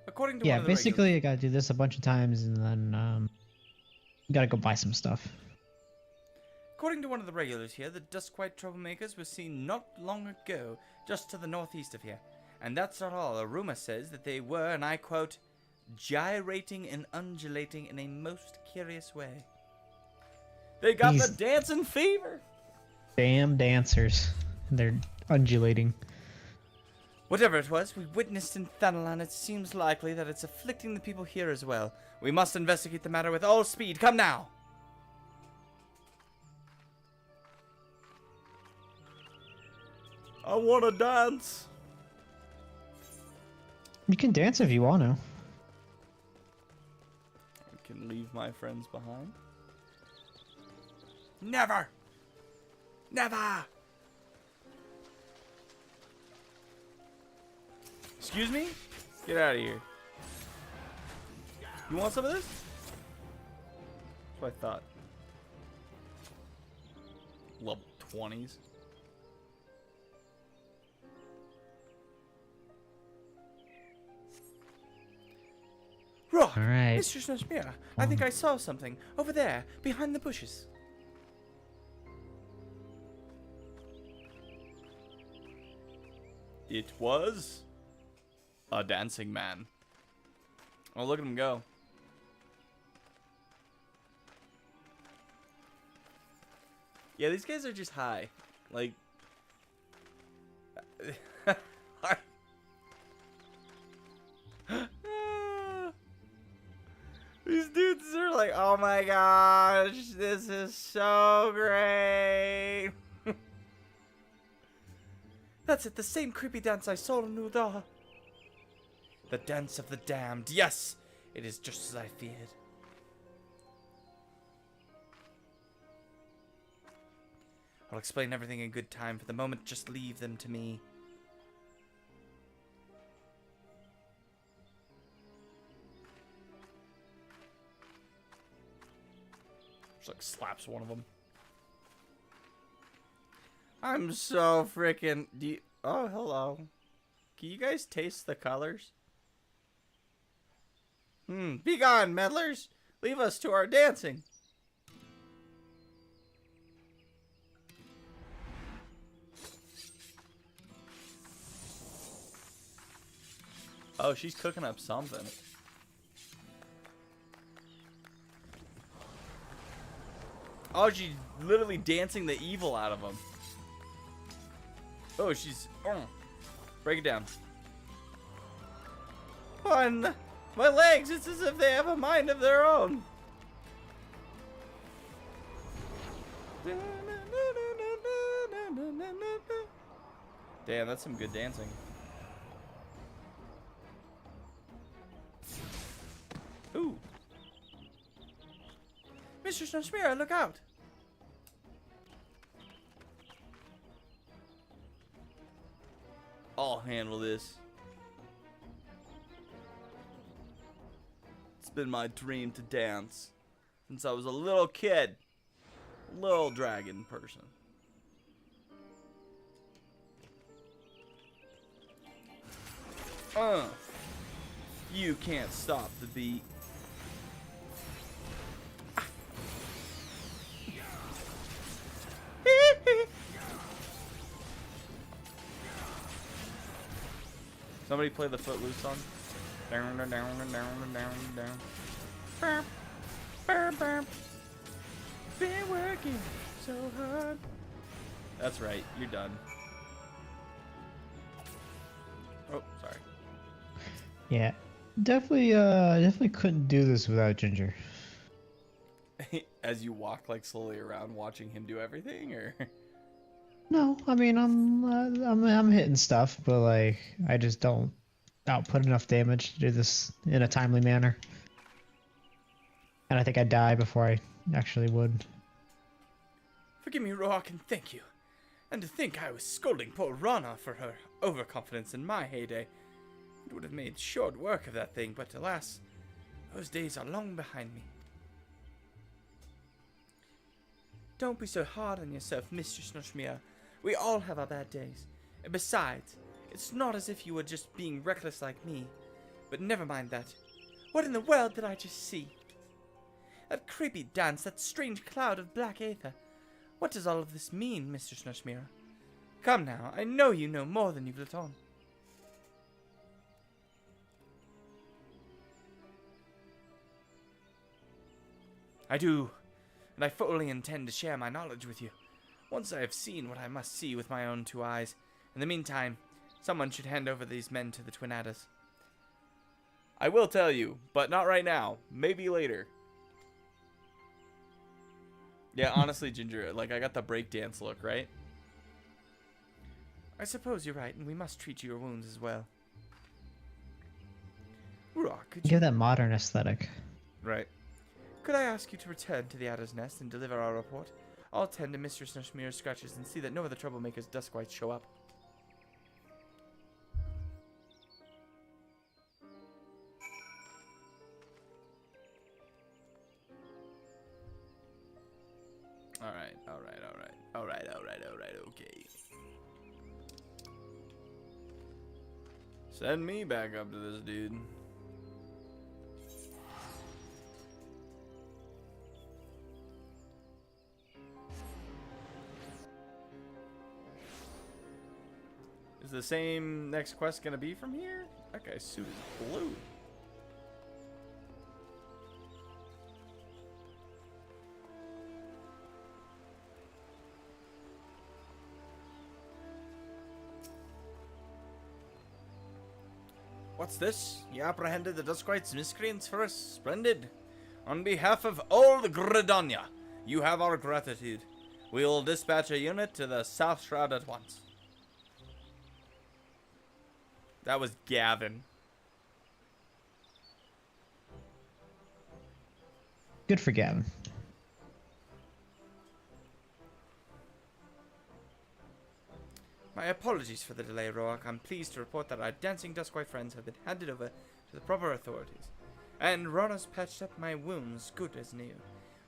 According to Yeah, one of the basically I gotta do this a bunch of times and then gotta go buy some stuff. According to one of the regulars here, the Duskwhite troublemakers were seen not long ago, just to the northeast of here. And that's not all. A rumor says that they were, and I quote, gyrating and undulating in a most curious way. They got the dancing fever! Damn dancers. They're undulating. Whatever it was, we witnessed in Thanalan, it seems likely that it's afflicting the people here as well. We must investigate the matter with all speed. Come now! I want to dance. You can dance if you want to. I can leave my friends behind. Never! Never! Excuse me? Get out of here. You want some of this? That's what I thought. Level 20s. Rock! All right. Mr. Snashmira, I think I saw something over there, behind the bushes. It was a dancing man. Oh, look at him go. Yeah, these guys are just high. Like... These dudes are like, oh my gosh, this is so great. That's it, the same creepy dance I saw in Uda. The dance of the damned. Yes, it is just as I feared. I'll explain everything in good time. For the moment, just leave them to me. Just like slaps one of them. I'm so freaking... Oh, hello. Can you guys taste the colors? Be gone, meddlers! Leave us to our dancing! Oh, she's cooking up something. Oh, she's literally dancing the evil out of him. Oh, she's... break it down. On my legs, it's as if they have a mind of their own. Damn, that's some good dancing. Ooh. Mr. Snowspear, look out! I'll handle this. It's been my dream to dance since I was a little kid. Little dragon person. You can't stop the beat. Somebody play the Footloose song. Down, down, down, down, down, down. Burp, burp, burp. Been working so hard. That's right. You're done. Oh, sorry. Yeah, definitely couldn't do this without Ginger. As you walk like slowly around, watching him do everything, or? No, I mean I'm hitting stuff, but like I just don't output enough damage to do this in a timely manner. And I think I'd die before I actually would. Forgive me, Roark, and thank you. And to think I was scolding poor Rana for her overconfidence in my heyday. It would have made short work of that thing, but alas, those days are long behind me. Don't be so hard on yourself, Mistress Noshmia. We all have our bad days. And besides, it's not as if you were just being reckless like me. But never mind that. What in the world did I just see? That creepy dance, that strange cloud of black aether. What does all of this mean, Mistress Noshmia? Come now, I know you know more than you've let on. I do, and I fully intend to share my knowledge with you, once I have seen what I must see with my own 2 eyes. In the meantime, someone should hand over these men to the Twin Adders. I will tell you, but not right now. Maybe later. Yeah, honestly, Ginger, like, I got the breakdance look, right? I suppose you're right, and we must treat your wounds as well. Rock, could you... Give that modern aesthetic. Right. Could I ask you to return to the Adder's Nest and deliver our report? I'll tend to Mistress Noshmir's scratches and see that no other troublemakers Duskwight show up. Alright, okay. Send me back up to this dude. Is the same next quest gonna be from here? That guy's suit is blue. What's this? You apprehended the Duskwights miscreants for us? Splendid. On behalf of all the Gredonia, you have our gratitude. We'll dispatch a unit to the South Shroud at once. That was Gavin. Good for Gavin. My apologies for the delay, Roark. I'm pleased to report that our dancing Duskwight friends have been handed over to the proper authorities. And Rana's patched up my wounds good as new.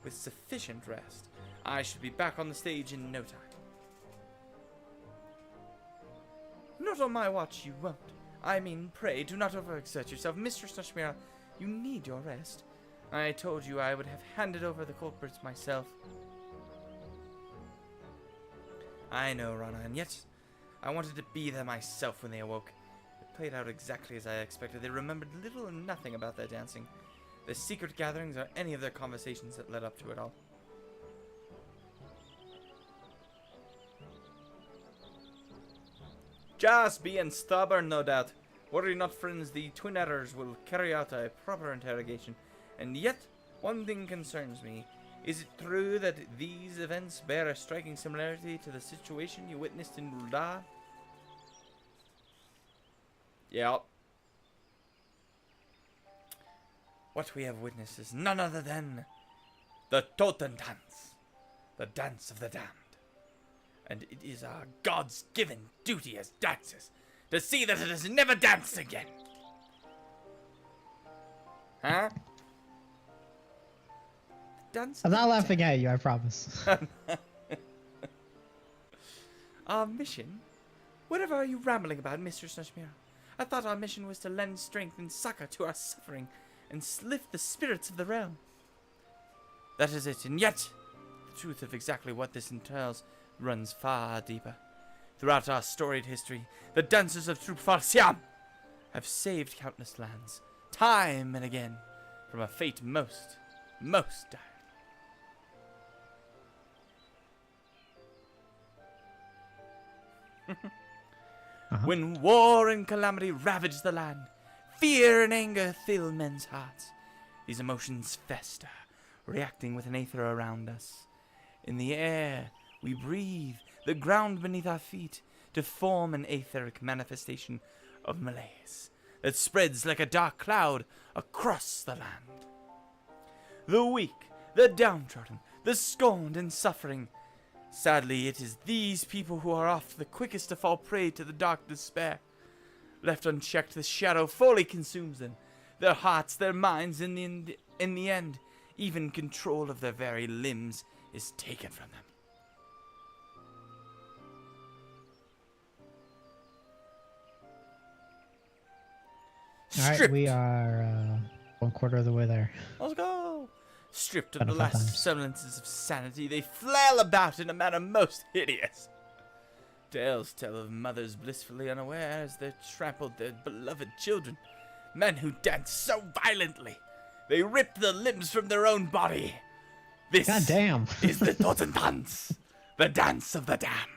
With sufficient rest, I should be back on the stage in no time. Not on my watch, you won't. I mean, pray, do not overexert yourself. Mistress Noshmia, you need your rest. I told you I would have handed over the culprits myself. I know, Rana, and yet I wanted to be there myself when they awoke. It played out exactly as I expected. They remembered little or nothing about their dancing, their secret gatherings, or any of their conversations that led up to it all. Just being stubborn, no doubt. Worry not, friends, the Twin Adders will carry out a proper interrogation. And yet, one thing concerns me. Is it true that these events bear a striking similarity to the situation you witnessed in Rulda? Yep. What we have witnessed is none other than the Toten Dance, the dance of the damned. And it is our God's given duty as dancers to see that it is never danced again. Huh? Dance I'm not laughing at you, I promise. Our mission? Whatever are you rambling about, Mistress Noshmia? I thought our mission was to lend strength and succor to our suffering and lift the spirits of the realm. That is it, and yet the truth of exactly what this entails runs far deeper. Throughout our storied history, the dancers of Troop Farsiam have saved countless lands, time and again, from a fate most dire. When war and calamity ravage the land, fear and anger fill men's hearts. These emotions fester, reacting with an aether around us. In the air we breathe, the ground beneath our feet, to form an aetheric manifestation of malaise. that spreads like a dark cloud across the land. The weak, the downtrodden, the scorned and suffering. Sadly, it is these people who are oft the quickest to fall prey to the dark despair. Left unchecked, the shadow fully consumes them. Their hearts, their minds, in the end, even control of their very limbs is taken from them. All right, Stripped. we are 1/4 of the way there. Let's go. Stripped of Done the it 5 last times. semblances of sanity, they flail about in a manner most hideous. Tales tell of mothers blissfully unaware as they trampled their beloved children. Men who dance so violently, they rip the limbs from their own body. This God damn. is the Totentanz, the dance of the damned.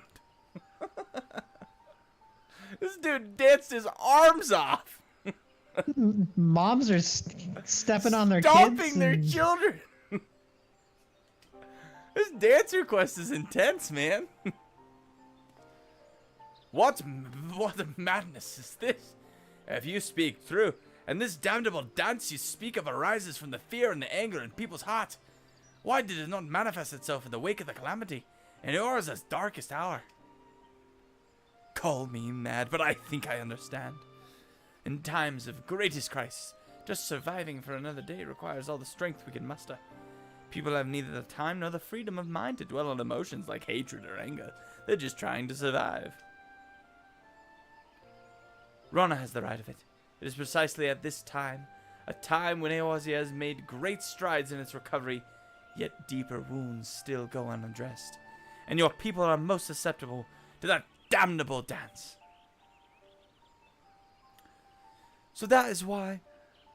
This dude danced his arms off, Moms are stepping on their stomping kids. their and- children. This dancer quest is intense, man. What madness is this? If you speak true, and this damnable dance you speak of arises from the fear and the anger in people's hearts, why did it not manifest itself in the wake of the calamity, in Orza's darkest hour? Call me mad, but I think I understand. In times of greatest crisis, just surviving for another day requires all the strength we can muster. People have neither the time nor the freedom of mind to dwell on emotions like hatred or anger. They're just trying to survive. Rana has the right of it. It is precisely at this time, a time when Eorzea has made great strides in its recovery, yet deeper wounds still go unaddressed, and your people are most susceptible to that damnable dance. So that is why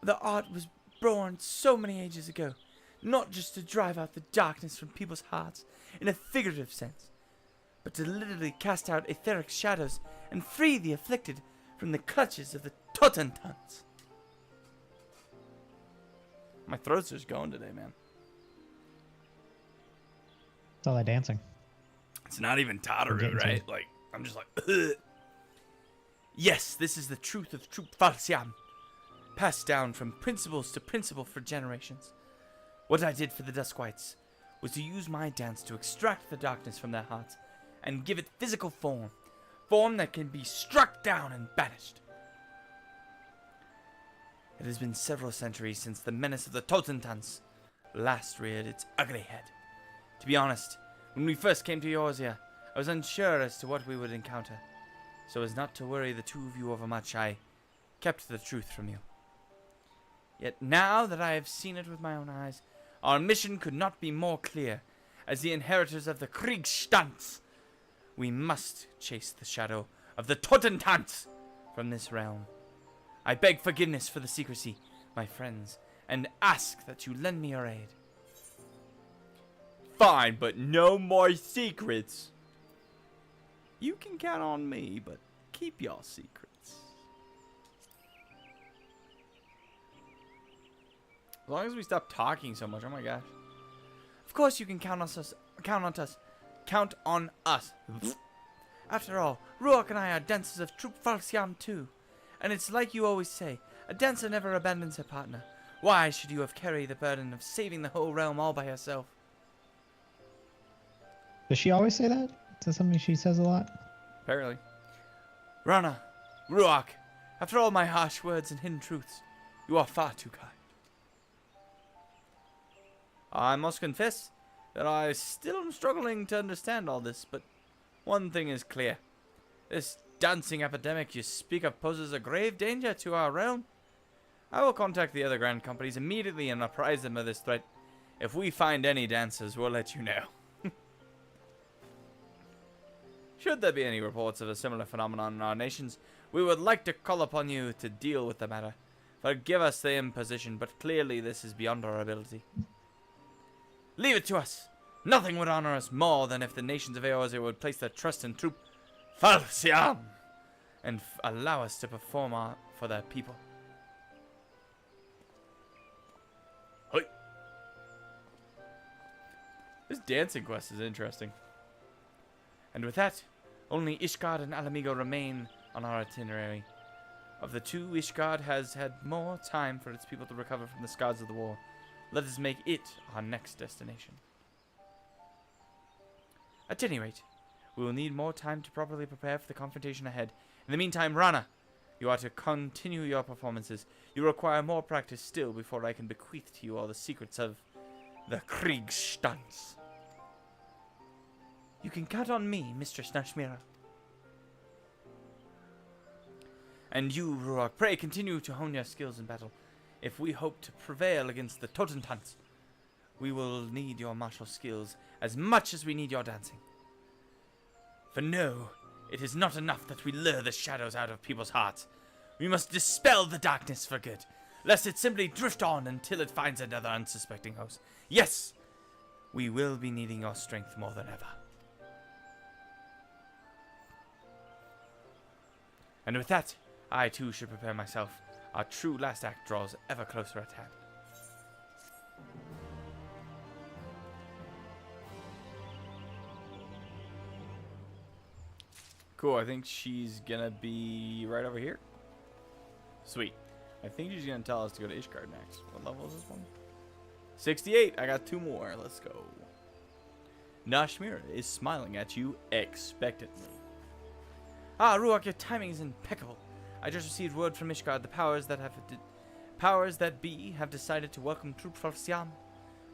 the art was born so many ages ago, not just to drive out the darkness from people's hearts in a figurative sense, but to literally cast out etheric shadows and free the afflicted from the clutches of the Totentanz. My throat's just going today, man. It's all that dancing. It's not even Tataru, Getting right? to- Like, I'm just like, ugh. Yes, this is the truth of Troop Falsiam, passed down from principles to principle for generations. What I did for the Duskwites was to use my dance to extract the darkness from their hearts and give it physical form that can be struck down and banished. It has been several centuries since the menace of the Totentanz last reared its ugly head. To be honest, when we first came to Eorzea, I was unsure as to what we would encounter. So as not to worry the two of you overmuch, I kept the truth from you. Yet now that I have seen it with my own eyes, our mission could not be more clear. As the inheritors of the Kriegsstanz, we must chase the shadow of the Totentanz from this realm. I beg forgiveness for the secrecy, my friends, and ask that you lend me your aid. Fine, but no more secrets. You can count on me, but keep your secrets. As long as we stop talking so much, oh my gosh. Of course you can count on us. Count on us. After all, Ruach and I are dancers of Troop Falsiam too. And it's like you always say, a dancer never abandons her partner. Why should you have carried the burden of saving the whole realm all by herself? Does she always say that? Is that something she says a lot? Apparently. Rana, Ruach, after all my harsh words and hidden truths, you are far too kind. I must confess that I still am struggling to understand all this, but one thing is clear. This dancing epidemic you speak of poses a grave danger to our realm. I will contact the other grand companies immediately and apprise them of this threat. If we find any dancers, we'll let you know. Should there be any reports of a similar phenomenon in our nations, we would like to call upon you to deal with the matter. Forgive us the imposition, but clearly this is beyond our ability. Leave it to us. Nothing would honor us more than if the nations of Eorzea would place their trust in Troop Falsiam and allow us to perform for their people. Hoi. This dancing quest is interesting. And with that, only Ishgard and Alamigo remain on our itinerary. Of the two, Ishgard has had more time for its people to recover from the scars of the war. Let us make it our next destination. At any rate, we will need more time to properly prepare for the confrontation ahead. In the meantime, Rana, you are to continue your performances. You require more practice still before I can bequeath to you all the secrets of the Kriegsstanz. You can count on me, Mistress Nashmira. And you, Ruach, pray continue to hone your skills in battle. If we hope to prevail against the Totentanz, we will need your martial skills as much as we need your dancing. For no, it is not enough that we lure the shadows out of people's hearts. We must dispel the darkness for good, lest it simply drift on until it finds another unsuspecting host. Yes, we will be needing your strength more than ever. And with that, I too should prepare myself. Our true last act draws ever closer at hand. Cool, I think she's gonna be right over here. Sweet. I think she's gonna tell us to go to Ishgard next. What level is this one? 68. I got 2 more. Let's go. Nashmira is smiling at you expectantly. Ah, Ruach, your timing is impeccable. I just received word from Ishgard. The powers that be have decided to welcome troops from Siam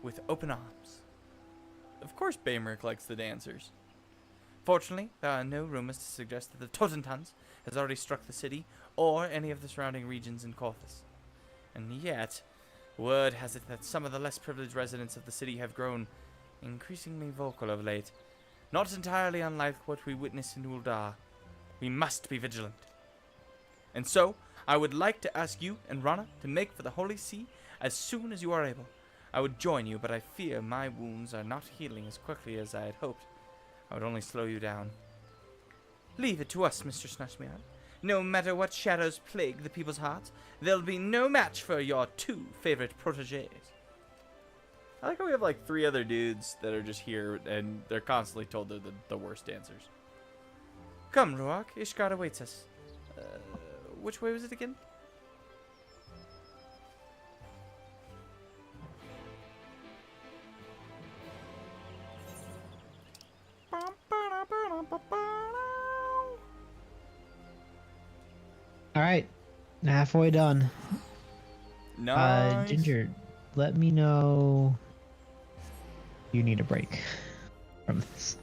with open arms. Of course Baymeric likes the dancers. Fortunately, there are no rumors to suggest that the Totentanz has already struck the city or any of the surrounding regions in Corthus. And yet, word has it that some of the less privileged residents of the city have grown increasingly vocal of late. Not entirely unlike what we witnessed in Uldar. We must be vigilant. And so, I would like to ask you and Rana to make for the Holy See as soon as you are able. I would join you, but I fear my wounds are not healing as quickly as I had hoped. I would only slow you down. Leave it to us, Mr. Snashmian. No matter what shadows plague the people's hearts, there'll be no match for your 2 favorite protégés. I like how we have like 3 other dudes that are just here, and they're constantly told they're the worst dancers. Come, Ruach, Ishgard awaits us. Which way was it again? All right, halfway done. Nice. Ginger, let me know you need a break from this.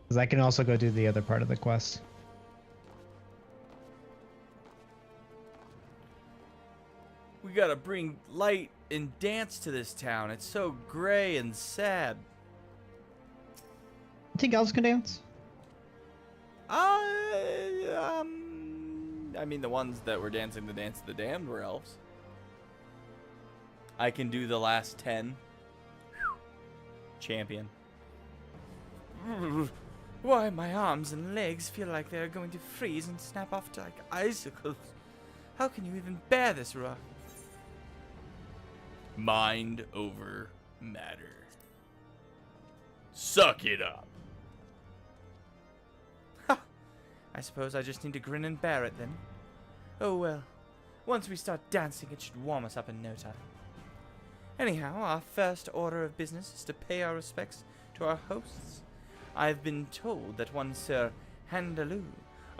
Because I can also go do the other part of the quest. We gotta bring light and dance to this town. It's so gray and sad. You think elves can dance? I mean, the ones that were dancing the Dance of the Damned were elves. I can do the last 10. Champion. Why, my arms and legs feel like they're going to freeze and snap off like icicles. How can you even bear this, Ruach? Mind over matter. Suck it up. Ha! I suppose I just need to grin and bear it then. Oh well. Once we start dancing, it should warm us up in no time. Anyhow, our first order of business is to pay our respects to our hosts. I've been told that one Sir Handaloo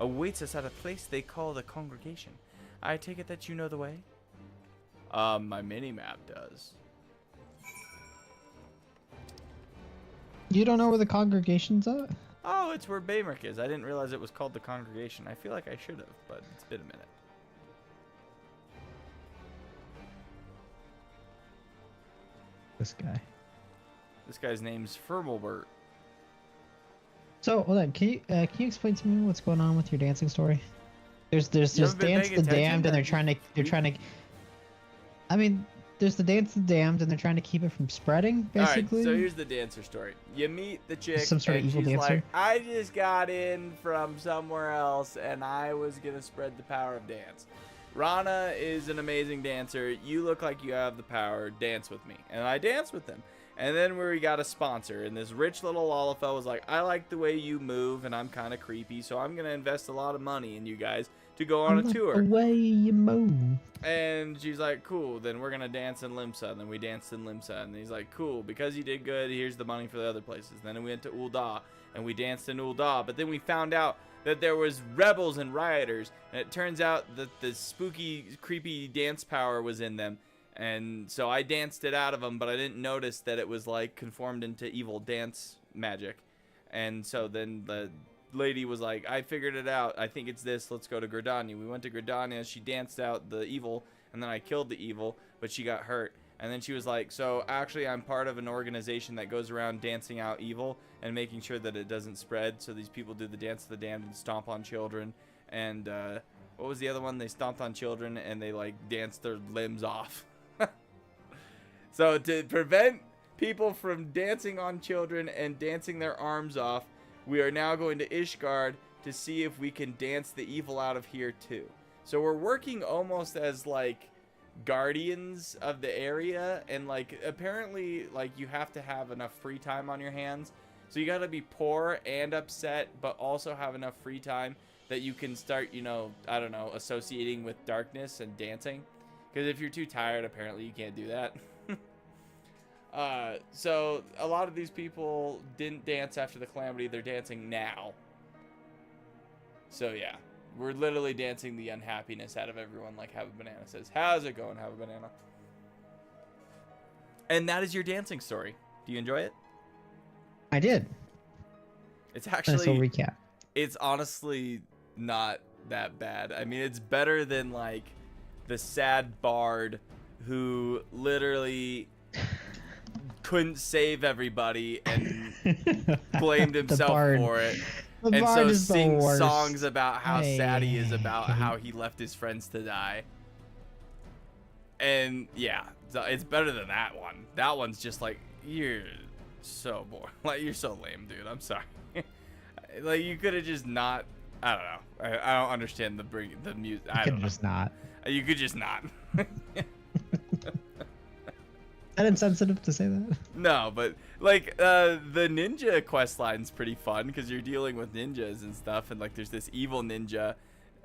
awaits us at a place they call the Congregation. I take it that you know the way? My mini-map does. You don't know where the Congregation's at? Oh, it's where Baymeric is. I didn't realize it was called the Congregation. I feel like I should have, but it's been a minute. This guy. This guy's name's Firmalbert. So, hold on. Can you explain to me what's going on with your dancing story? There's Dance the Damned, and they're trying to. I mean, there's the Dance the Damned, and they're trying to keep it from spreading, basically. Alright, so here's the dancer story. You meet the chick, Some sort of and evil she's dancer? like, I just got in from somewhere else, and I was gonna spread the power of dance. Rana is an amazing dancer. You look like you have the power. Dance with me. And I dance with them. And then we got a sponsor, and this rich little Lalafell was like, I like the way you move, and I'm kind of creepy, so I'm going to invest a lot of money in you guys to go on a tour. The way you move. And she's like, cool, then we're going to dance in Limsa. And then we danced in Limsa. And he's like, cool, because you did good, here's the money for the other places. And then we went to Ul'dah, and we danced in Ul'dah. But then we found out that there was rebels and rioters, and it turns out that the spooky, creepy dance power was in them. And so I danced it out of them, but I didn't notice that it was like conformed into evil dance magic. And so then the lady was like, I figured it out. I think it's this. Let's go to Gridania. We went to Gridania. She danced out the evil, and then I killed the evil, but she got hurt. And then she was like, so actually I'm part of an organization that goes around dancing out evil and making sure that it doesn't spread. So these people do the dance of the damned and stomp on children. And what was the other one? They stomped on children and they like danced their limbs off. So to prevent people from dancing on children and dancing their arms off, we are now going to Ishgard to see if we can dance the evil out of here too. So we're working almost as like guardians of the area, and like apparently like you have to have enough free time on your hands. So you got to be poor and upset, but also have enough free time that you can start, you know, I don't know, associating with darkness and dancing. Because if you're too tired, apparently you can't do that. So a lot of these people didn't dance after the calamity. They're dancing now. So yeah, we're literally dancing the unhappiness out of everyone, like Have a Banana says. How's it going, Have a Banana? And that is your dancing story. Do you enjoy it? I did. It's actually... Nice little recap. It's honestly not that bad. I mean, it's better than like the sad bard who literally couldn't save everybody and blamed himself for it. And so sings songs about how sad he is about how he left his friends to die. And yeah, it's better than that one. That one's just like, you're so boring. Like, you're so lame, dude. I'm sorry. Like, you could have just not. I don't know. I don't understand the music. I don't know. Just not. You could just not. Is that insensitive to say that? No, but like the ninja quest line's pretty fun because you're dealing with ninjas and stuff, and like there's this evil ninja,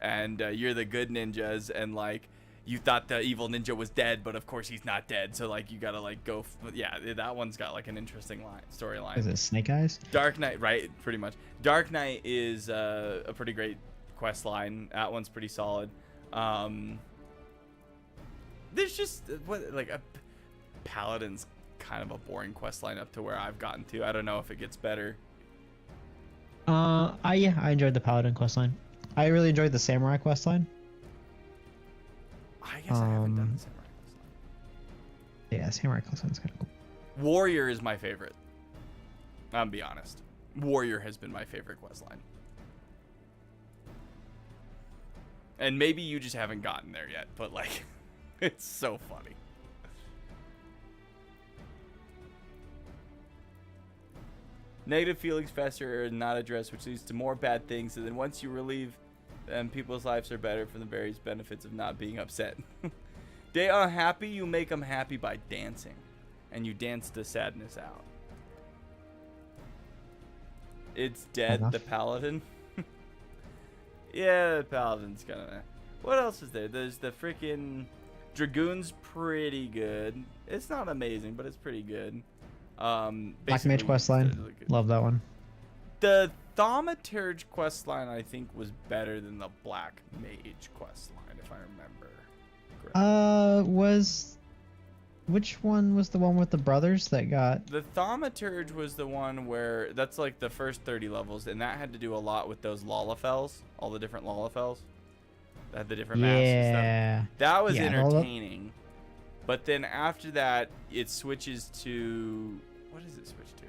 and you're the good ninjas, and like you thought the evil ninja was dead, but of course he's not dead. So like you gotta like go. Yeah, that one's got like an interesting storyline. Is it Snake Eyes? Dark Knight, right? Pretty much. Dark Knight is a pretty great quest line. That one's pretty solid. There's just like a Paladin's kind of a boring quest line up to where I've gotten to. I don't know if it gets better. I enjoyed the Paladin quest line. I really enjoyed the Samurai quest line. I guess I haven't done the Samurai quest line. Yeah, Samurai quest line's kind of cool. Warrior is my favorite. I'm be honest. Warrior has been my favorite quest line. And maybe you just haven't gotten there yet, but like it's so funny. Negative feelings fester and not addressed, which leads to more bad things. And then once you relieve them, people's lives are better from the various benefits of not being upset. They are happy, you make them happy by dancing. And you dance the sadness out. It's dead, the Paladin. Yeah, the Paladin's kind of... What else is there? There's the freaking... Dragoon's pretty good. It's not amazing, but it's pretty good. Black Mage questline. Love that one. The Thaumaturge questline, I think, was better than the Black Mage questline, if I remember correctly. Which one was the one with the brothers that got... The Thaumaturge was the one where... That's like the first 30 levels, and that had to do a lot with those Lalafells. All the different Lalafells. That had the different maps and stuff. That was entertaining. But then after that, it switches to... What does it switch to?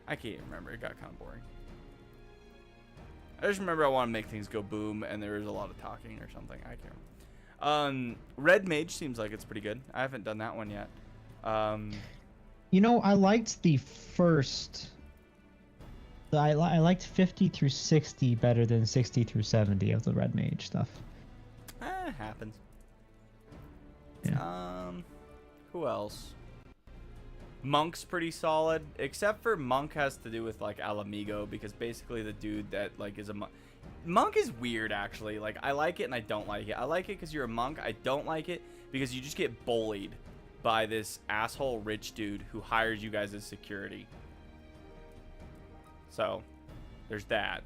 I can't even remember. It got kind of boring. I just remember I want to make things go boom, and there was a lot of talking or something. I can't remember. Red Mage seems like it's pretty good. I haven't done that one yet. You know, I liked the first... I liked 50 through 60 better than 60 through 70 of the Red Mage stuff. Happens. Yeah. Who else? Monk's pretty solid, except for Monk has to do with like Alamigo, because basically the dude that like is a monk. Monk is weird actually. Like I like it and I don't like it. I like it because you're a monk. I don't like it because you just get bullied by this asshole rich dude who hires you guys as security. So there's that.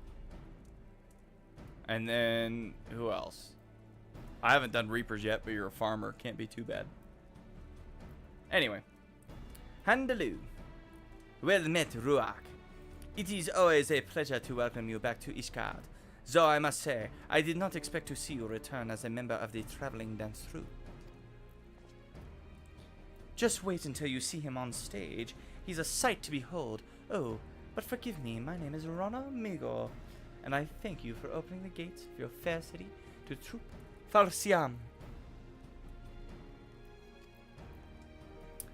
And then who else? I haven't done Reapers yet, but you're a farmer. Can't be too bad. Anyway. Handaloo. Well met, Ruach. It is always a pleasure to welcome you back to Ishgard. Though I must say, I did not expect to see you return as a member of the traveling dance troupe. Just wait until you see him on stage. He's a sight to behold. Oh, but forgive me, my name is Rana Migo, and I thank you for opening the gates of your fair city to Troop Falsiam.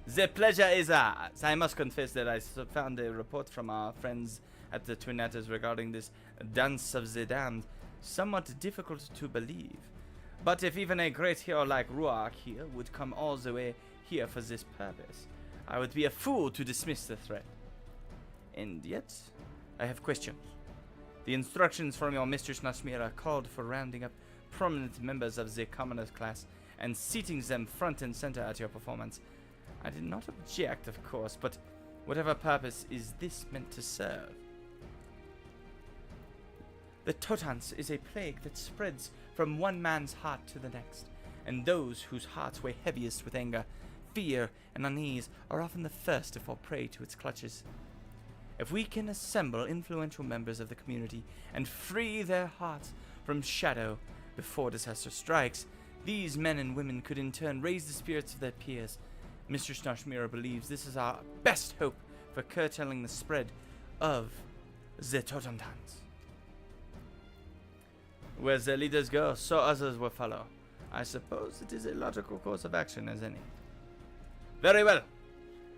The pleasure is ours. I must confess that I found a report from our friends at the Twin Atters regarding this Dance of the Damned somewhat difficult to believe. But if even a great hero like Ruach here would come all the way here for this purpose, I would be a fool to dismiss the threat. And yet, I have questions. The instructions from your Mistress Nashmira called for rounding up prominent members of the commoners class and seating them front and center at your performance. I did not object, of course, but whatever purpose is this meant to serve? The Totans is a plague that spreads from one man's heart to the next, and those whose hearts weigh heaviest with anger, fear, and unease are often the first to fall prey to its clutches. If we can assemble influential members of the community and free their hearts from shadow before disaster strikes, these men and women could in turn raise the spirits of their peers. Mistress Nashmira believes this is our best hope for curtailing the spread of the Totantans. Where the leaders go, so others will follow. I suppose it is a logical course of action as any. Very well.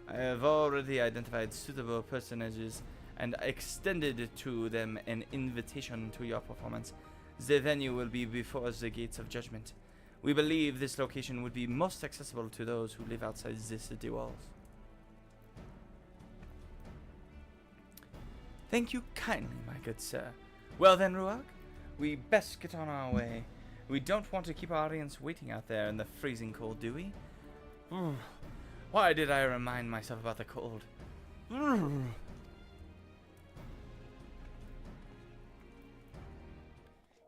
I have already identified suitable personages and extended to them an invitation to your performance. The venue will be before the gates of judgment. We believe this location would be most accessible to those who live outside the city walls. Thank you kindly, my good sir. Well then, Ruach, we best get on our way. We don't want to keep our audience waiting out there in the freezing cold, do we? Why did I remind myself about the cold?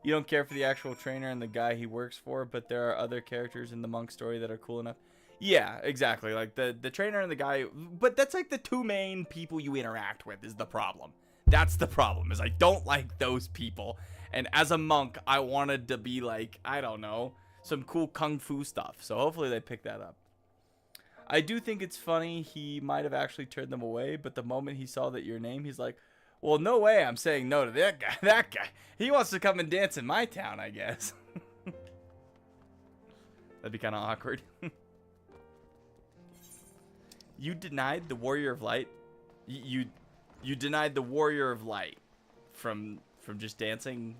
You don't care for the actual trainer and the guy he works for, but there are other characters in the monk story that are cool enough. Yeah, exactly. Like the trainer and the guy, but that's like the two main people you interact with is the problem. That's the problem, is I don't like those people. And as a monk, I wanted to be like, I don't know, some cool kung fu stuff. So hopefully they pick that up. I do think it's funny he might have actually turned them away, but the moment he saw that your name, he's like, well, no way I'm saying no to that guy. That guy. He wants to come and dance in my town, I guess. That'd be kind of awkward. You denied the Warrior of Light. You denied the Warrior of Light from just dancing.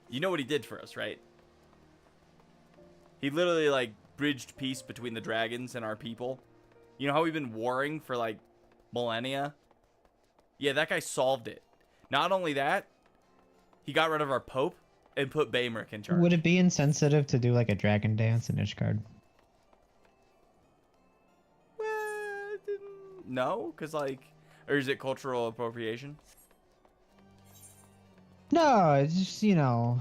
You know what he did for us, right? He literally like bridged peace between the dragons and our people. You know how we've been warring for like millennia? Yeah, that guy solved it. Not only that, he got rid of our Pope and put Baymric in charge. Would it be insensitive to do like a dragon dance in Ishgard? Well, no, because like, or is it cultural appropriation? No, it's just, you know.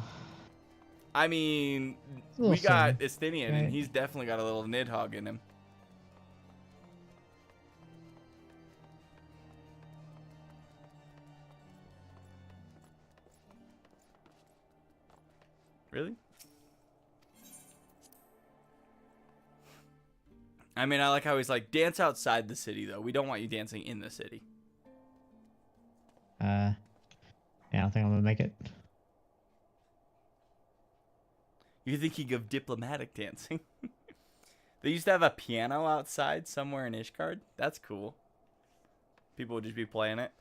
I mean, we got Estinian, and he's definitely got a little Nidhogg in him. Really? I mean, I like how he's like, dance outside the city, though. We don't want you dancing in the city. Yeah, I don't think I'm gonna make it. You're thinking of diplomatic dancing. They used to have a piano outside somewhere in Ishgard. That's cool. People would just be playing it.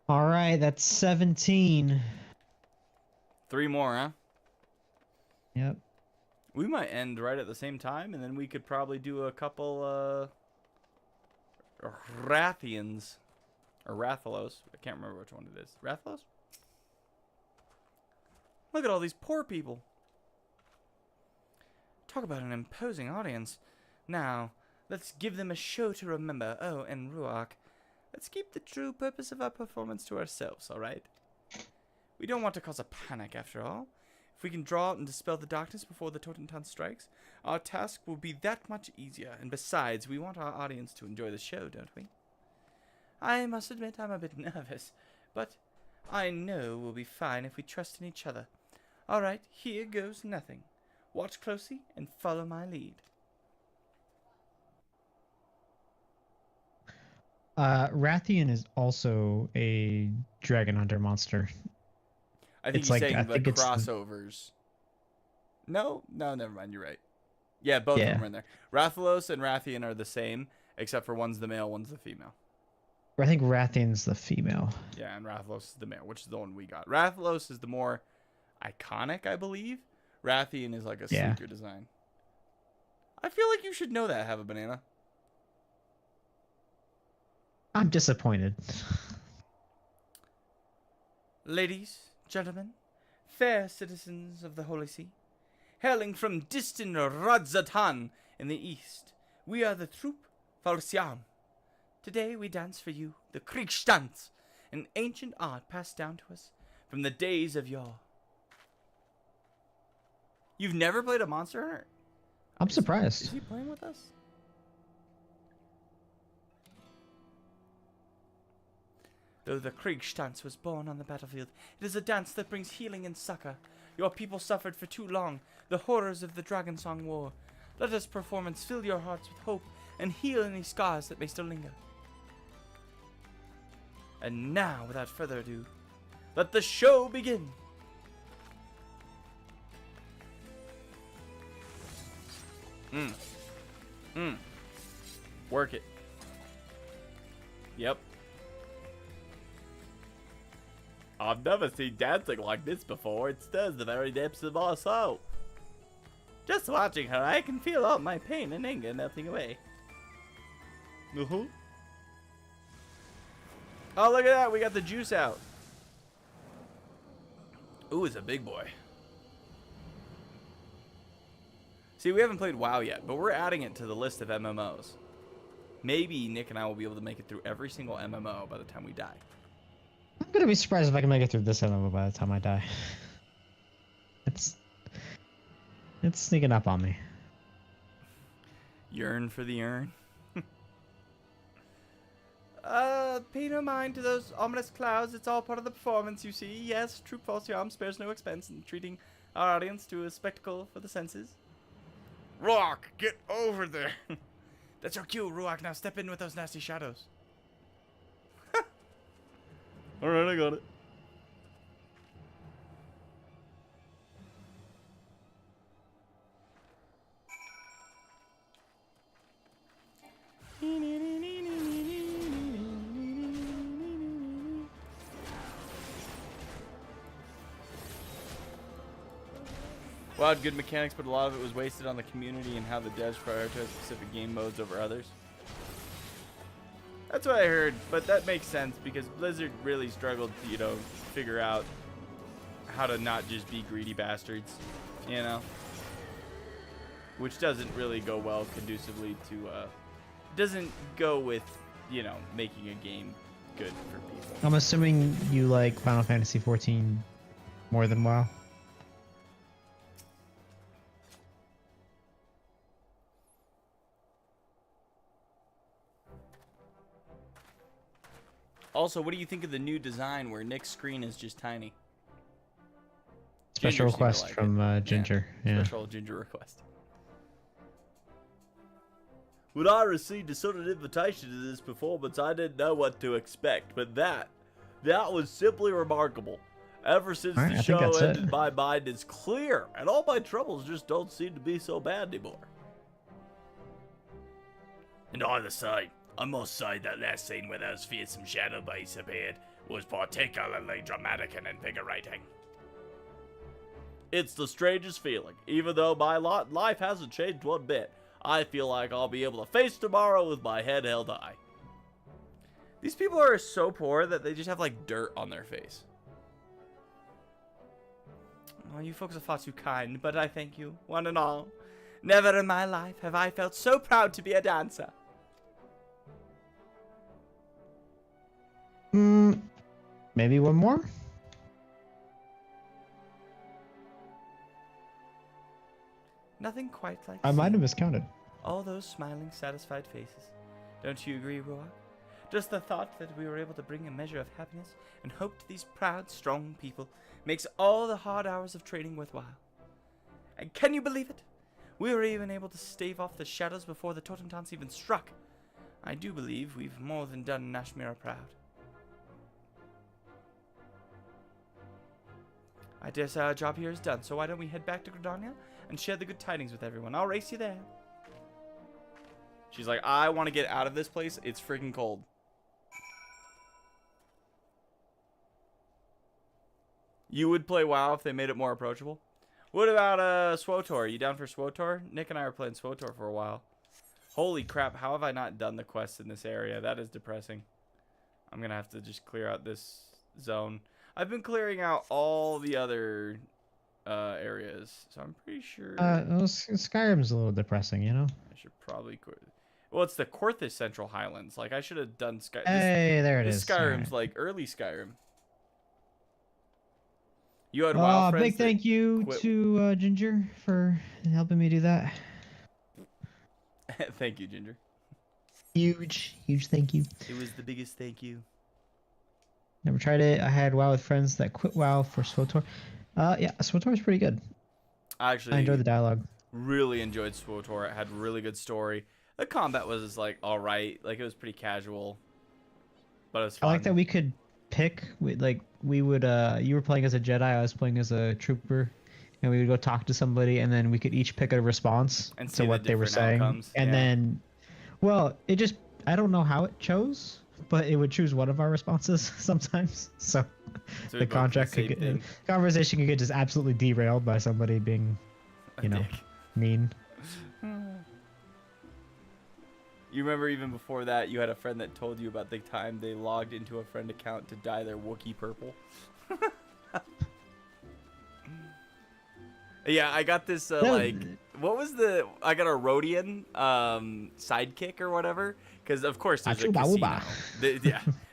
All right, that's 17. 3 more, huh? Yep. We might end right at the same time, and then we could probably do a couple Rathians. Or Rathalos. I can't remember which one it is. Rathalos? Look at all these poor people. Talk about an imposing audience. Now, let's give them a show to remember. Oh, and Ruach, let's keep the true purpose of our performance to ourselves, alright? We don't want to cause a panic, after all. If we can draw out and dispel the darkness before the Totentan strikes, our task will be that much easier. And besides, we want our audience to enjoy the show, don't we? I must admit I'm a bit nervous, but I know we'll be fine if we trust in each other. Alright, here goes nothing. Watch closely and follow my lead. Rathian is also a dragon hunter monster. I think It's he's like- saying I the think it's- crossovers. No, never mind. You're right. Yeah, both of Yeah. them are in there. Rathalos and Rathian are the same, except for one's the male, one's the female. I think Rathian's the female. Yeah, and Rathalos is the male, which is the one we got. Rathalos is the more iconic, I believe. Rathian is like a Yeah. sleeker design. I feel like you should know that, Have a Banana. I'm disappointed. Ladies, gentlemen, fair citizens of the Holy See, hailing from distant Radzatan in the east, we are the Troop Falsiam. Today we dance for you the Kriegstanz, an ancient art passed down to us from the days of yore. You've never played a Monster Hunter? I'm Is surprised. he playing with us? Though the Kriegstanz was born on the battlefield, it is a dance that brings healing and succor. Your people suffered for too long, the horrors of the Dragonsong War. Let this performance fill your hearts with hope and heal any scars that may still linger. And now, without further ado, let the show begin! Work it. Yep. I've never seen dancing like this before. It stirs the very depths of our soul. Just watching her, I can feel all my pain and anger melting away. Oh, look at that. We got the juice out. Ooh, it's a big boy. See, we haven't played WoW yet, but we're adding it to the list of MMOs. Maybe Nick and I will be able to make it through every single MMO by the time we die. I'm gonna be surprised if I can make it through this MMO by the time I die. It's sneaking up on me. Yearn for the urn. Pay no mind to those ominous clouds. It's all part of the performance, you see. Yes, Troop Falsiam spares no expense in treating our audience to a spectacle for the senses. Ruach, get over there. That's your cue, Ruach. Now step in with those nasty shadows. Alright, I got it. WoW had good mechanics, but a lot of it was wasted on the community and how the devs prioritize specific game modes over others. That's what I heard, but that makes sense because Blizzard really struggled to, you know, figure out how to not just be greedy bastards, you know? Which doesn't really go well conducively to, doesn't go with, you know, making a game good for people. I'm assuming you like Final Fantasy XIV more than WoW. Also, what do you think of the new design where Nick's screen is just tiny? Special Ginger seemed to request like from it. Ginger. Yeah. Special Ginger request. When I received a sort of invitation to this performance, I didn't know what to expect, but that was simply remarkable. Ever since Alright, the I think show that's ended, it. my mind is clear, and all my troubles just don't seem to be so bad anymore. And either side, I must say that last scene where those fearsome shadow beasts appeared was particularly dramatic and invigorating. It's the strangest feeling. Even though my life hasn't changed one bit, I feel like I'll be able to face tomorrow with my head held high. These people are so poor that they just have like dirt on their face. Oh, you folks are far too kind, but I thank you, one and all. Never in my life have I felt so proud to be a dancer. Maybe one more? Nothing quite like I might have seeing miscounted. all those smiling, satisfied faces. Don't you agree, Ruach? Just the thought that we were able to bring a measure of happiness and hope to these proud, strong people makes all the hard hours of training worthwhile. And can you believe it? We were even able to stave off the shadows before the totem dance even struck. I do believe we've more than done Nashmira proud. I dare say our job here is done, so why don't we head back to Gridania and share the good tidings with everyone? I'll race you there. She's like, I want to get out of this place. It's freaking cold. You would play WoW if they made it more approachable? What about SWOTOR? You down for SWOTOR? Nick and I were playing SWOTOR for a while. Holy crap, how have I not done the quests in this area? That is depressing. I'm going to have to just clear out this zone. I've been clearing out all the other areas, so I'm pretty sure... Well, Skyrim's a little depressing, you know? I should probably... Well, it's the Korthus Central Highlands. Like, I should have done Skyrim. Hey, there it is. Skyrim's right. like early Skyrim. You had WoW friends big thank you to Ginger for helping me do that. Thank you, Ginger. Huge thank you. It was the biggest thank you. Never tried it. I had WoW with friends that quit WoW for SWOTOR. Yeah, SWOTOR is pretty good. Actually, I enjoyed the dialogue. Really enjoyed SWOTOR. It had really good story. The combat was like all right. Like it was pretty casual, but it was fun. I like that we could pick. We would. You were playing as a Jedi. I was playing as a trooper, and we would go talk to somebody, and then we could each pick a response and to what they were saying. Outcomes. And then, well, it just. I don't know how it chose, but it would choose one of our responses sometimes. So the conversation could get just absolutely derailed by somebody being, mean. You remember even before that, you had a friend that told you about the time they logged into a friend account to dye their Wookiee purple. Yeah, I got this, what was I got a Rhodian sidekick or whatever. Because, of course, there's a casino.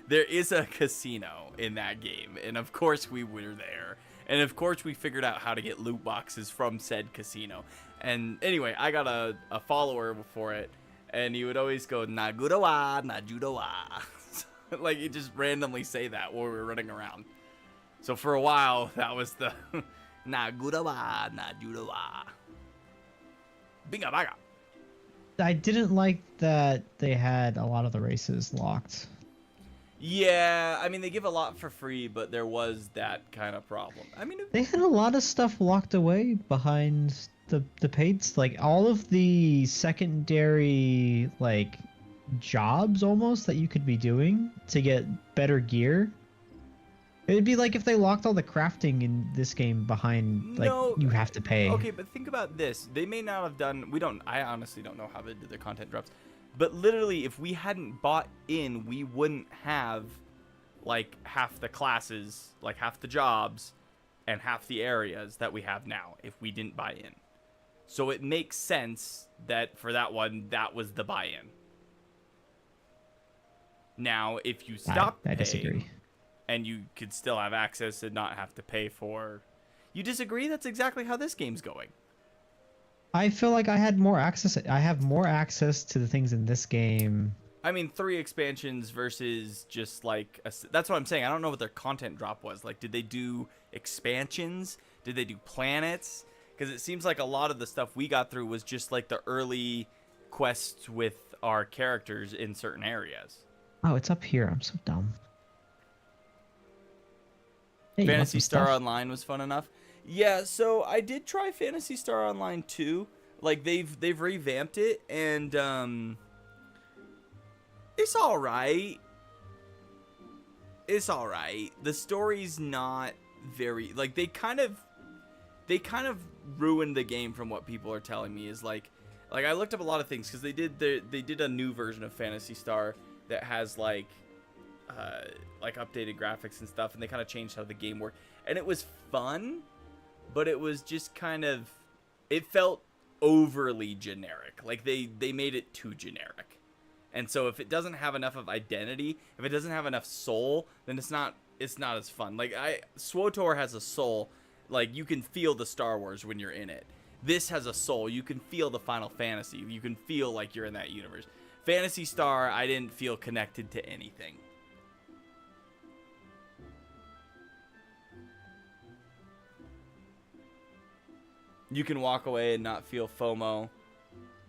There is a casino in that game. And, of course, we were there. And, of course, we figured out how to get loot boxes from said casino. And, anyway, I got a follower for it. And he would always go, Nagurawa, Najudawa. Like, he'd just randomly say that while we were running around. So, for a while, that was the Nagurawa, Najudawa. Binga baga. I didn't like that they had a lot of the races locked. Yeah, I mean, they give a lot for free, but there was that kind of problem. I mean, they had a lot of stuff locked away behind the paid, like all of the secondary jobs almost that you could be doing to get better gear. It'd be like if they locked all the crafting in this game behind, you have to pay. Okay, but think about this. They may not have done, I honestly don't know how they did their content drops. But literally, if we hadn't bought in, we wouldn't have, half the classes, half the jobs, and half the areas that we have now if we didn't buy in. So it makes sense that for that one, that was the buy-in. Now, if you stop I paying, disagree. And you could still have access and not have to pay for... You disagree? That's exactly how this game's going. I feel like I had more access. I have more access to the things in this game. I mean, 3 expansions versus just that's what I'm saying. I don't know what their content drop was. Did they do expansions? Did they do planets? Because it seems like a lot of the stuff we got through was just the early quests with our characters in certain areas. Oh, it's up here. I'm so dumb. Hey, Phantasy Star Online was fun enough. Yeah, so I did try Phantasy Star Online too. They've revamped it, and it's all right. It's all right. The story's not very they kind of they kind of ruined the game from what people are telling me. Is like I looked up a lot of things because they did a new version of Phantasy Star that has like updated graphics and stuff, and they kind of changed how the game worked, and it was fun, but it was just kind of, it felt overly generic. Like they made it too generic, and so if it doesn't have enough of identity, if it doesn't have enough soul, then it's not as fun. Like SWTOR has a soul. Like, you can feel the Star Wars when you're in it. This has a soul. You can feel the Final Fantasy. You can feel like you're in that universe. Phantasy Star, I didn't feel connected to anything. You can walk away and not feel FOMO,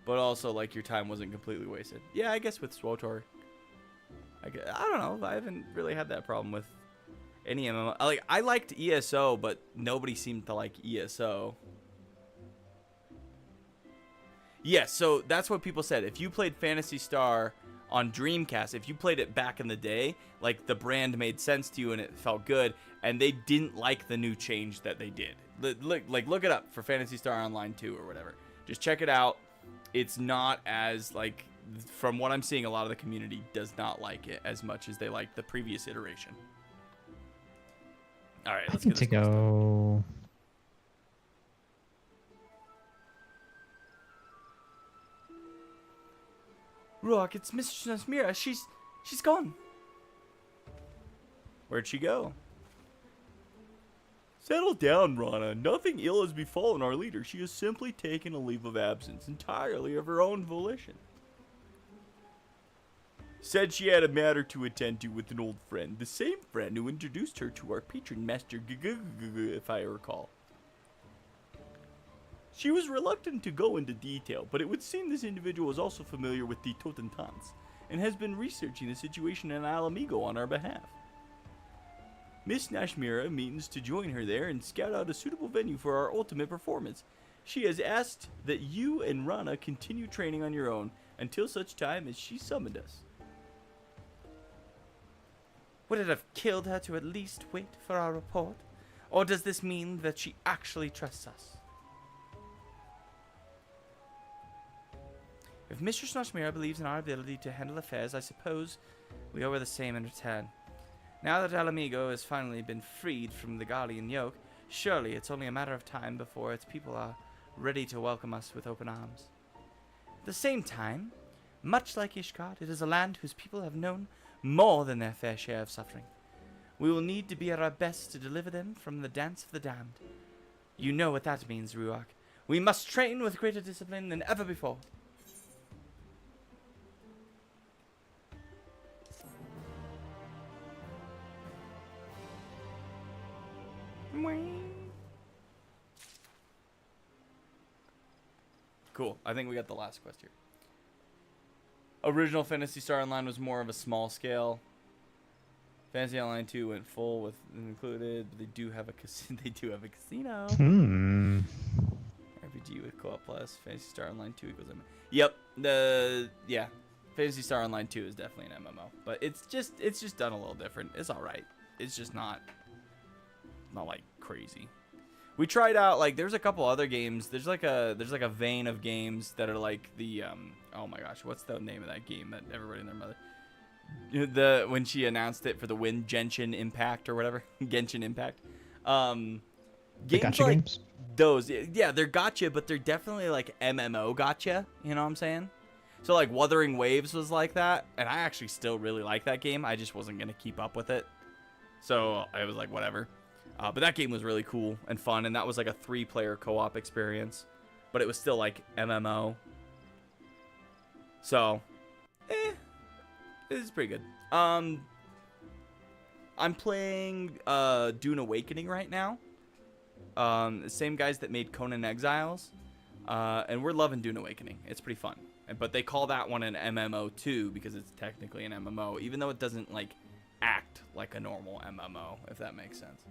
but also, like, your time wasn't completely wasted. Yeah, I guess with SWTOR, I don't know. I haven't really had that problem with any MMO. Like, I liked ESO, but nobody seemed to like ESO. Yeah, so that's what people said. If you played Phantasy Star on Dreamcast, if you played it back in the day, like, the brand made sense to you and it felt good, and they didn't like the new change that they did. Look it up for Phantasy Star Online 2 or whatever. Just check it out. It's not as, like, from what I'm seeing, a lot of the community does not like it as much as they liked the previous iteration. All right, let's get this go. Rock, it's Mistress Mira. She's gone. Where'd she go? Settle down, Rana. Nothing ill has befallen our leader. She has simply taken a leave of absence entirely of her own volition. Said she had a matter to attend to with an old friend, the same friend who introduced her to our patron master, if I recall. She was reluctant to go into detail, but it would seem this individual is also familiar with the Totentans, and has been researching the situation in Alamigo on our behalf. Miss Nashmira means to join her there and scout out a suitable venue for our ultimate performance. She has asked that you and Rana continue training on your own until such time as she summoned us. Would it have killed her to at least wait for our report? Or does this mean that she actually trusts us? If Mistress Nashmira believes in our ability to handle affairs, I suppose we owe her the same in return. Now that Alamigo has finally been freed from the Guardian yoke, surely it's only a matter of time before its people are ready to welcome us with open arms. At the same time, much like Ishgard, it is a land whose people have known more than their fair share of suffering. We will need to be at our best to deliver them from the dance of the damned. You know what that means, Ruach. We must train with greater discipline than ever before. Cool. I think we got the last quest here. Original Phantasy Star Online was more of a small scale. Fantasy Online 2 went full with included, but they do have a casino. RPG with co-op plus. Fantasy Star Online 2 equals MMO. Yep. Fantasy Star Online 2 is definitely an MMO, but it's just done a little different. It's all right. It's just not like crazy. We tried out, like, there's a couple other games. There's like a vein of games that are like the oh my gosh, what's the name of that game that everybody and their mother, when she announced it for the win, Genshin Impact or whatever. Genshin Impact. Games gotcha like games? Those, yeah, they're gotcha, but they're definitely like MMO gotcha, you know what I'm saying? So like Wuthering Waves was like that, and I actually still really like that game. I just wasn't gonna keep up with it, so I was like, whatever. But that game was really cool and fun, and that was like a 3-player co-op experience, but it was still like MMO. So, it's pretty good. I'm playing Dune Awakening right now. The same guys that made Conan Exiles, and we're loving Dune Awakening. It's pretty fun, but they call that one an MMO too because it's technically an MMO, even though it doesn't like act like a normal MMO, if that makes sense.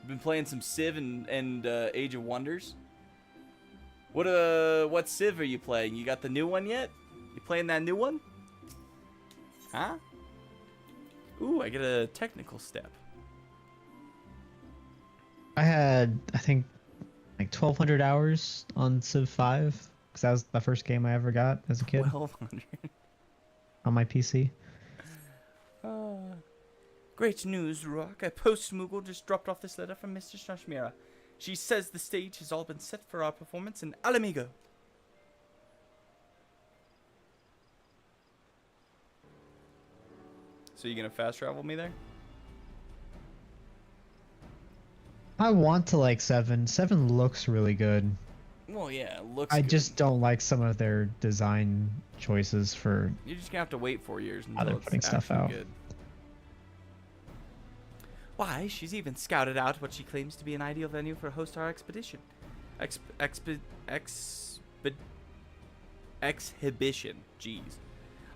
Been playing some Civ and Age of Wonders. What Civ are you playing? You got the new one yet? You playing that new one? Huh? Ooh, I get a technical step. I had, I think, like 1,200 hours on Civ 5 because that was the first game I ever got as a kid 1,200. on my PC. Great news, Rock. A post-Moogle just dropped off this letter from Mr. Snashmira. She says the stage has all been set for our performance in Alamigo. So you gonna fast travel me there? I want to like 7. 7 looks really good. Well, yeah, it looks I good. just don't like some of their design choices for You're just gonna have to wait 4 years how they're until putting it's stuff actually out. good. Why, she's even scouted out what she claims to be an ideal venue for host our expedition. Exhibition. Jeez.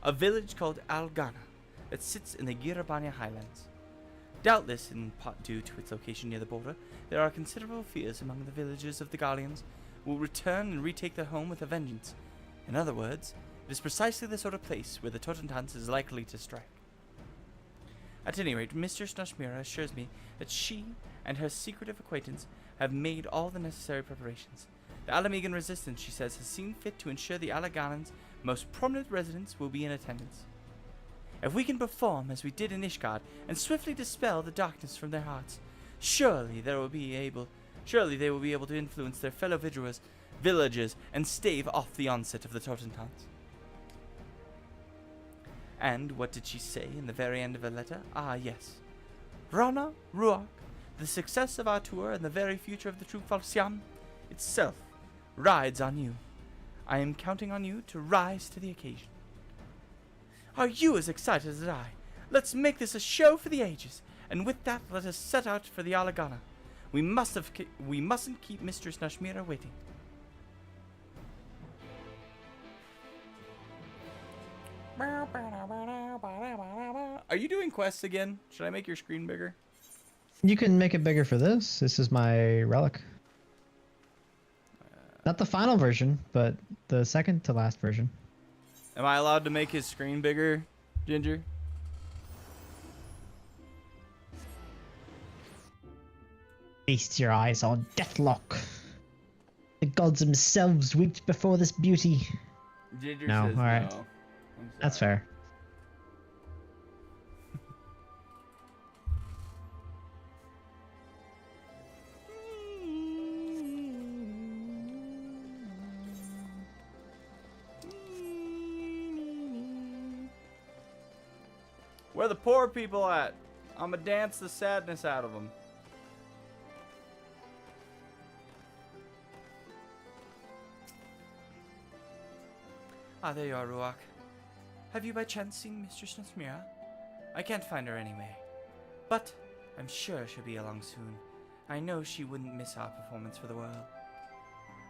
A village called Algana that sits in the Girabania Highlands. Doubtless, in part due to its location near the border, there are considerable fears among the villagers of the Gallians will return and retake their home with a vengeance. In other words, it is precisely the sort of place where the Totentanz is likely to strike. At any rate, Mr. Snashmira assures me that she and her secretive acquaintance have made all the necessary preparations. The Alamigan resistance, she says, has seen fit to ensure the Alaganans' most prominent residents will be in attendance. If we can perform as we did in Ishgard and swiftly dispel the darkness from their hearts, surely they will be able to influence their fellow villagers and stave off the onset of the Totentanz. And what did she say in the very end of her letter? Ah, yes. Rana, Ruach, the success of our tour and the very future of the troop Falsiam itself rides on you. I am counting on you to rise to the occasion. Are you as excited as I? Let's make this a show for the ages, and with that let us set out for the Alagana. We mustn't keep Mistress Nashmira waiting. Are you doing quests again? Should I make your screen bigger? You can make it bigger for this. This is my relic. Not the final version, but the second to last version. Am I allowed to make his screen bigger, Ginger? Feast your eyes on Deathlock. The gods themselves wept before this beauty. Ginger No, says alright. no. I'm That's sorry. fair. Where the poor people at? I'ma dance the sadness out of them. Ah, there you are, Ruach. Have you by chance seen Mistress Nasmira? I can't find her anyway. But I'm sure she'll be along soon. I know she wouldn't miss our performance for the world.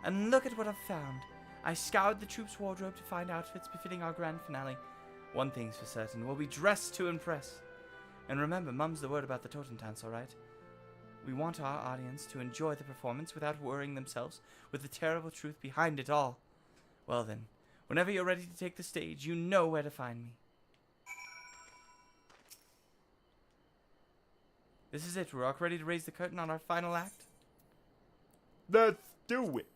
And look at what I've found. I scoured the troops' wardrobe to find outfits befitting our grand finale. One thing's for certain, we'll be dressed to impress. And remember, mum's the word about the Totentanz, alright? We want our audience to enjoy the performance without worrying themselves with the terrible truth behind it all. Well then, whenever you're ready to take the stage, you know where to find me. This is it, Ruach. Ready to raise the curtain on our final act? Let's do it!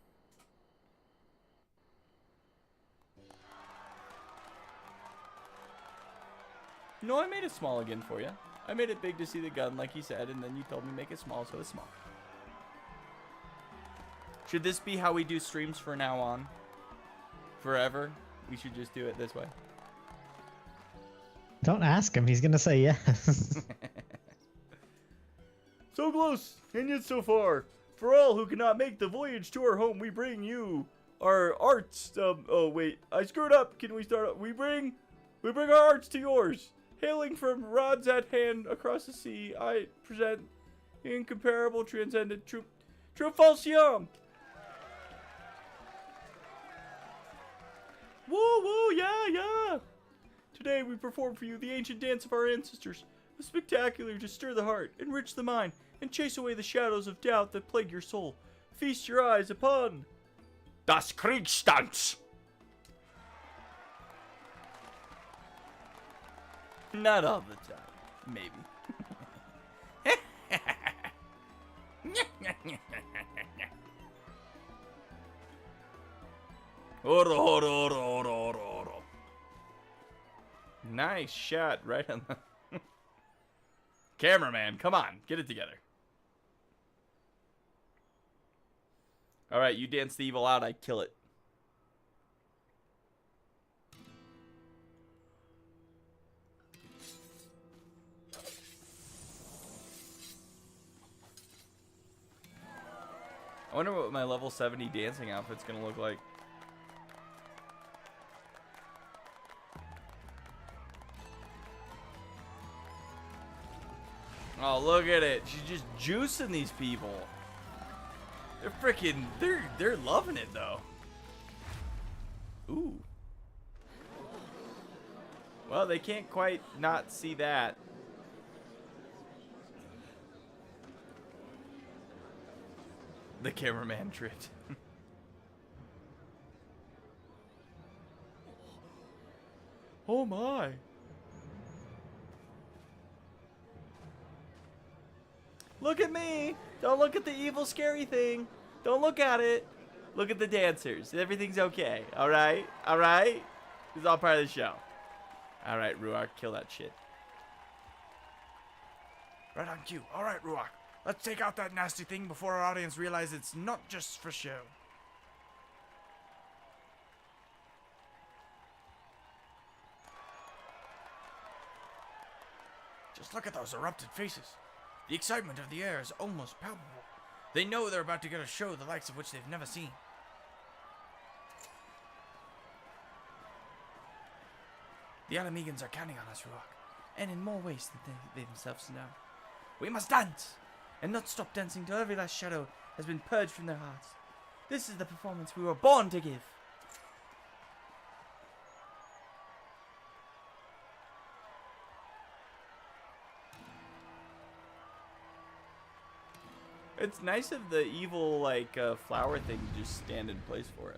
No, I made it small again for you. I made it big to see the gun, like you said, and then you told me make it small, so it's small. Should this be how we do streams from now on? Forever? We should just do it this way. Don't ask him. He's gonna say yes. So close, and yet so far. For all who cannot make the voyage to our home, we bring you our arts. Oh wait, I screwed up. Can we start? We bring our arts to yours. Hailing from rods at hand across the sea, I present incomparable transcendent troop Falsiam. Woo woo, yeah. Today we perform for you the ancient dance of our ancestors, a spectacular to stir the heart, enrich the mind, and chase away the shadows of doubt that plague your soul. Feast your eyes upon Das Kriegstanz. Not all the time, maybe. Oro, oro, oro, oro, oro, oro. Nice shot right on the... Cameraman, come on, get it together. Alright, you dance the evil out, I kill it. I wonder what my level 70 dancing outfit's gonna look like. Oh, look at it. She's just juicing these people. They're freaking, they're loving it though. Ooh. Well, they can't quite not see that. The cameraman tripped. Oh my. Look at me. Don't look at the evil scary thing. Don't look at it. Look at the dancers. Everything's okay. Alright? Alright? It's all part of the show. Alright, Ruach, kill that shit. Right on cue. Alright, Ruach. Let's take out that nasty thing before our audience realize it's not just for show. Just look at those erupted faces. The excitement of the air is almost palpable. They know they're about to get a show the likes of which they've never seen. The Alamegans are counting on us, Ruach, and in more ways than they themselves know. We must dance, and not stop dancing till every last shadow has been purged from their hearts. This is the performance we were born to give. It's nice of the evil, like, flower thing to just stand in place for us.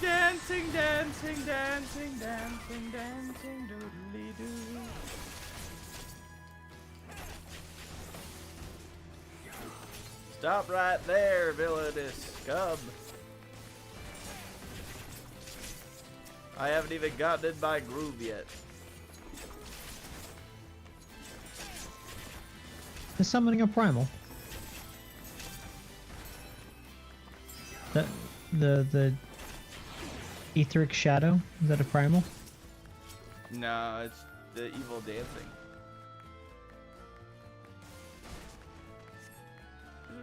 Dancing, dancing, dancing, dancing, dancing, doodly doo. Stop right there, villainous cub. I haven't even gotten in my groove yet. Is summoning a primal. The etheric shadow, is that a primal? No, it's the evil dancing.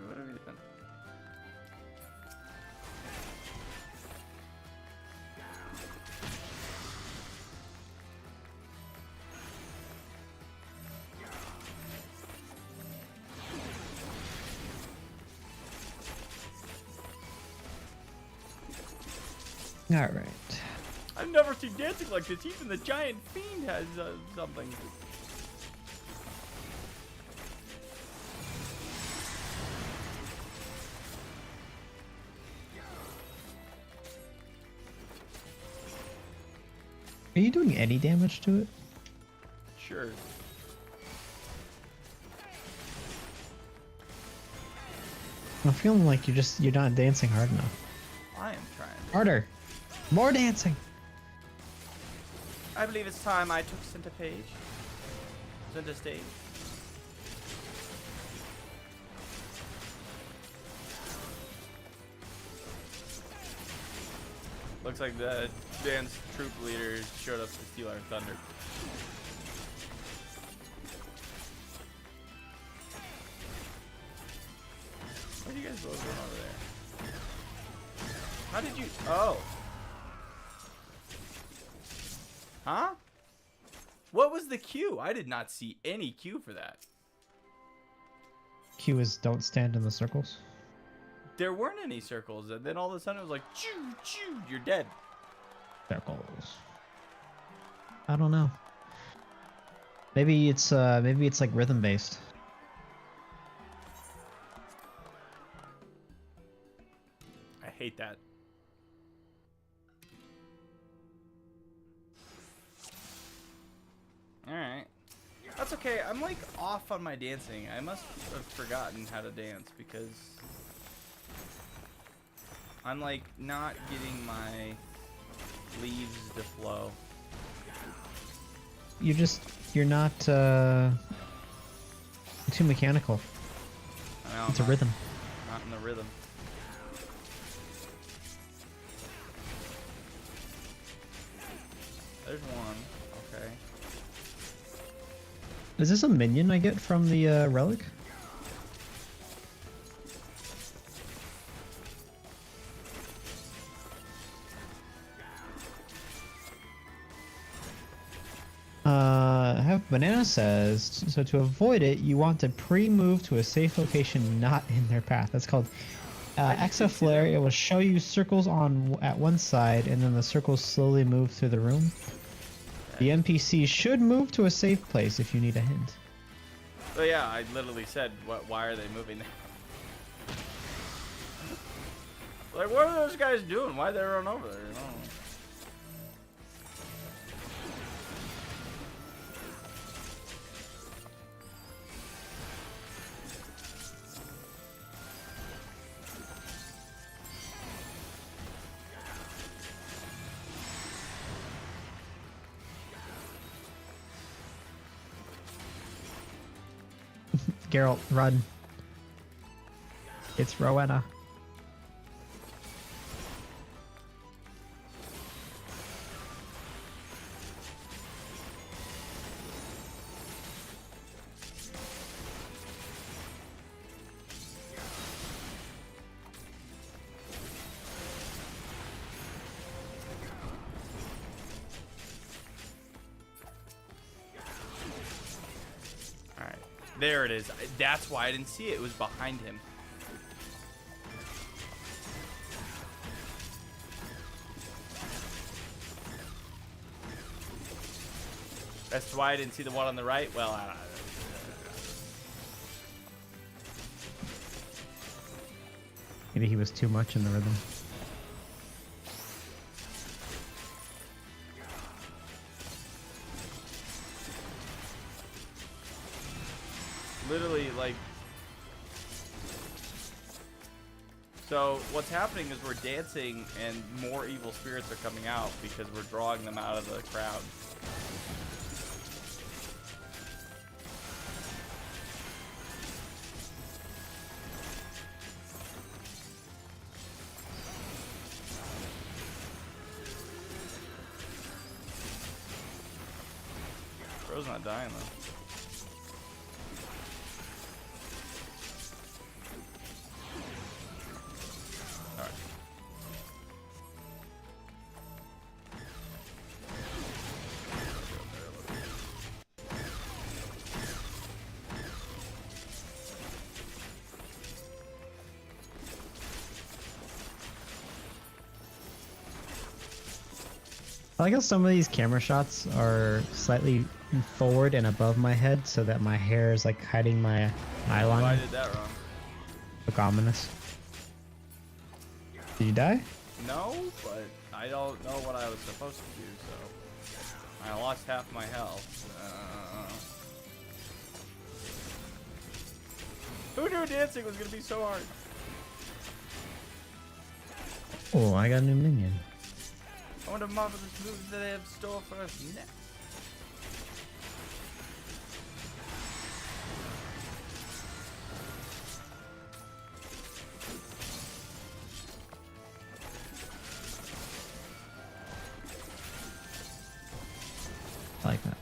What have you done? Alright. I've never seen dancing like this. Even the giant fiend has something. Are you doing any damage to it? Sure. I'm feeling like you're not dancing hard enough. I am trying. Harder. More dancing. I believe it's time I took center stage. Looks like the dance troop leader showed up to steal our thunder. What are you guys both doing over there? How did you? Oh. Huh? What was the cue? I did not see any cue for that. Q is don't stand in the circles. There weren't any circles, and then all of a sudden it was like, choo, choo, you're dead. Circles. I don't know. Maybe it's like rhythm based. I hate that. Alright. That's okay. I'm like off on my dancing. I must have forgotten how to dance because I'm like not getting my leaves to flow. You're not too mechanical. I know, It's a rhythm. Not in the rhythm. There's one. Okay. Is this a minion I get from the relic? Banana says, so to avoid it, you want to pre-move to a safe location not in their path. That's called Exaflare. It will show you circles at one side, and then the circles slowly move through the room. The NPC should move to a safe place if you need a hint. So yeah, I literally said, why are they moving there? Like, what are those guys doing? Why they run over there? You know? Geralt, run. It's Rowena. There it is. That's why I didn't see it. It was behind him. That's why I didn't see the one on the right. Well, I don't know. Maybe he was too much in the rhythm. Literally, like, so what's happening is we're dancing and more evil spirits are coming out because we're drawing them out of the crowd. Bro's not dying though. I like how some of these camera shots are slightly forward and above my head so that my hair is like hiding my eye line. I did that wrong. Look ominous. Did you die? No, but I don't know what I was supposed to do, so I lost half my health. Who knew dancing was gonna be so hard? Oh, I got a new minion. I wonder marvelous moves that they have in store for us next. I like that.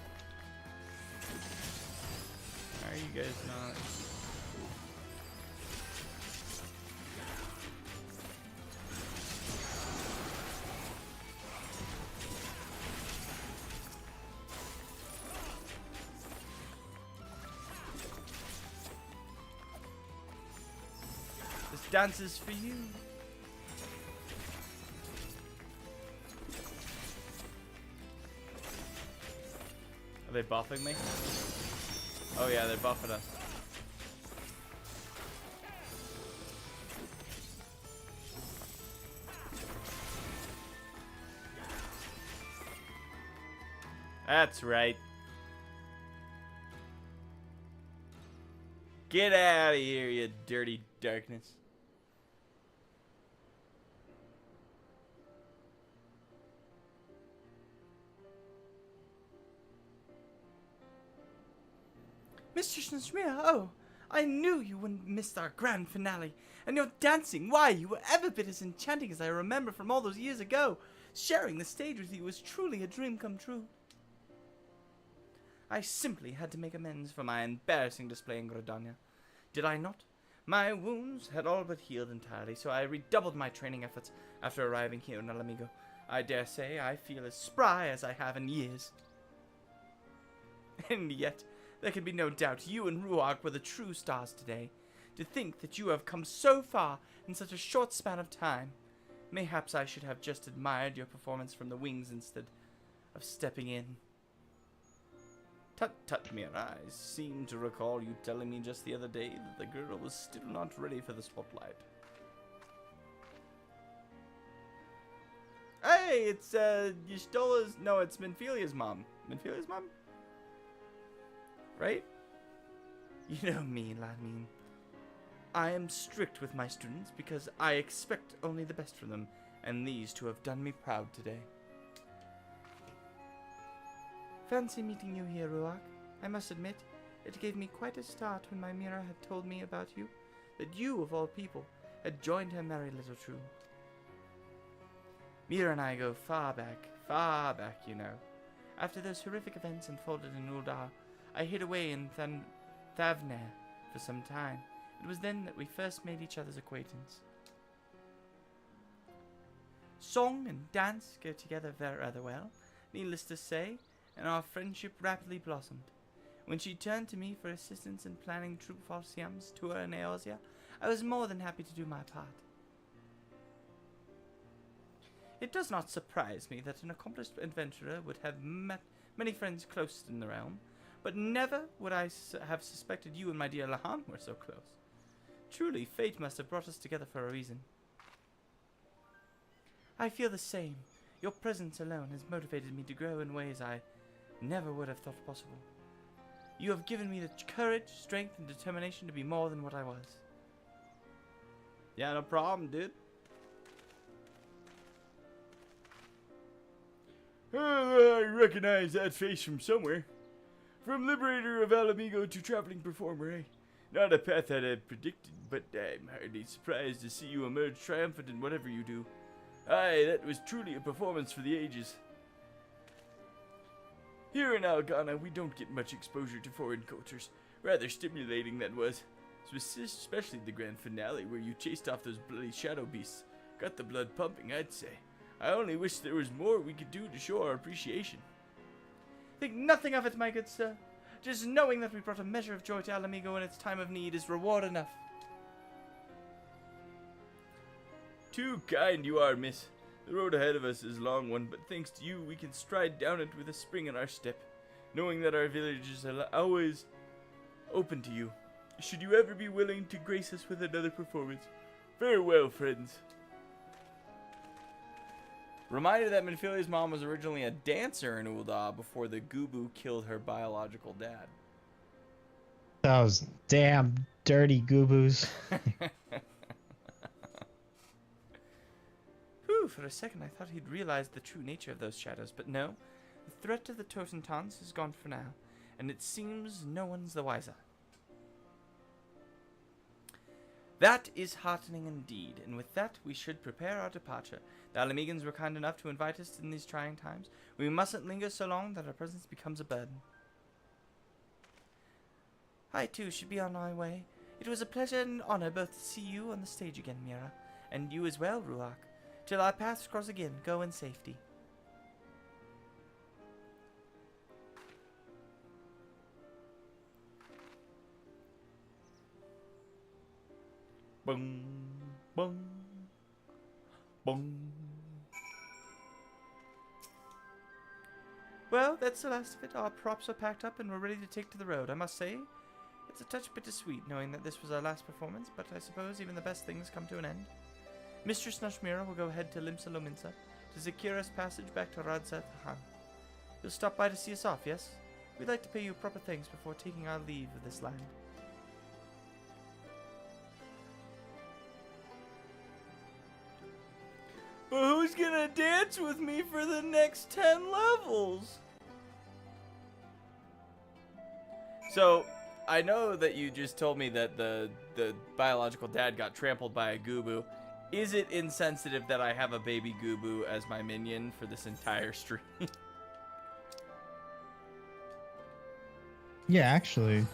Are you guys not? dances for you. Are they buffing me? Oh yeah, they're buffing us. That's right. Get out of here, you dirty darkness. Mistress Nasria, oh, I knew you wouldn't miss our grand finale. And your dancing, why, you were ever bit as enchanting as I remember from all those years ago. Sharing the stage with you was truly a dream come true. I simply had to make amends for my embarrassing display in Grodania. Did I not? My wounds had all but healed entirely, so I redoubled my training efforts after arriving here in Alamigo. I dare say I feel as spry as I have in years. And yet, there can be no doubt you and Ruark were the true stars today. To think that you have come so far in such a short span of time. Mayhaps I should have just admired your performance from the wings instead of stepping in. Tut tut, Mira, I seem to recall you telling me just the other day that the girl was still not ready for the spotlight. Hey, it's Ystola's, no, it's Minfilia's mom. Minfilia's mom? Right? You know me, Ladmine. I am strict with my students because I expect only the best from them, and these two have done me proud today. Fancy meeting you here, Ruark. I must admit, it gave me quite a start when my Mira had told me about you, that you, of all people, had joined her merry little troop. Mira and I go far back, you know. After those horrific events unfolded in Uldar, I hid away in Thavner for some time. It was then that we first made each other's acquaintance. Song and dance go together very rather well, needless to say, and our friendship rapidly blossomed. When she turned to me for assistance in planning Troop Falcium's tour in Eorzea, I was more than happy to do my part. It does not surprise me that an accomplished adventurer would have met many friends close in the realm, but never would I have suspected you and my dear Lahan were so close. Truly, fate must have brought us together for a reason. I feel the same. Your presence alone has motivated me to grow in ways I never would have thought possible. You have given me the courage, strength, and determination to be more than what I was. Yeah, no problem, dude. I recognize that face from somewhere. From Liberator of Alamigo to Traveling Performer, eh? Not a path that I'd predicted, but I'm hardly surprised to see you emerge triumphant in whatever you do. Aye, that was truly a performance for the ages. Here in Algana, we don't get much exposure to foreign cultures. Rather stimulating, that was. Especially the grand finale, where you chased off those bloody shadow beasts. Got the blood pumping, I'd say. I only wish there was more we could do to show our appreciation. Think nothing of it, my good sir. Just knowing that we brought a measure of joy to Alamigo in its time of need is reward enough. Too kind you are, miss. The road ahead of us is a long one, but thanks to you, we can stride down it with a spring in our step, knowing that our villages are always open to you. Should you ever be willing to grace us with another performance. Farewell, friends. Reminder that Minfilia's mom was originally a dancer in Uldar before the Gubu killed her biological dad. Those damn dirty goobos. Whew, for a second I thought he'd realized the true nature of those shadows, but no. The threat of the Totentans is gone for now, and it seems no one's the wiser. That is heartening indeed, and with that we should prepare our departure. The Alamegans were kind enough to invite us in these trying times. We mustn't linger so long that our presence becomes a burden. I too should be on my way. It was a pleasure and honor both to see you on the stage again, Mira, and you as well, Ruark. Till our paths cross again, go in safety. Boom. Bung. Bung. Well, that's the last of it. Our props are packed up and we're ready to take to the road. I must say, it's a touch bittersweet knowing that this was our last performance, but I suppose even the best things come to an end. Mistress Nashmira will go ahead to Limsa Lominsa to secure us passage back to Radzat Han. You'll stop by to see us off, yes? We'd like to pay you proper thanks before taking our leave of this land. But who's gonna dance with me for the next 10 levels? So, I know that you just told me that the biological dad got trampled by a Goobu. Is it insensitive that I have a baby Goobu as my minion for this entire stream? Yeah, actually.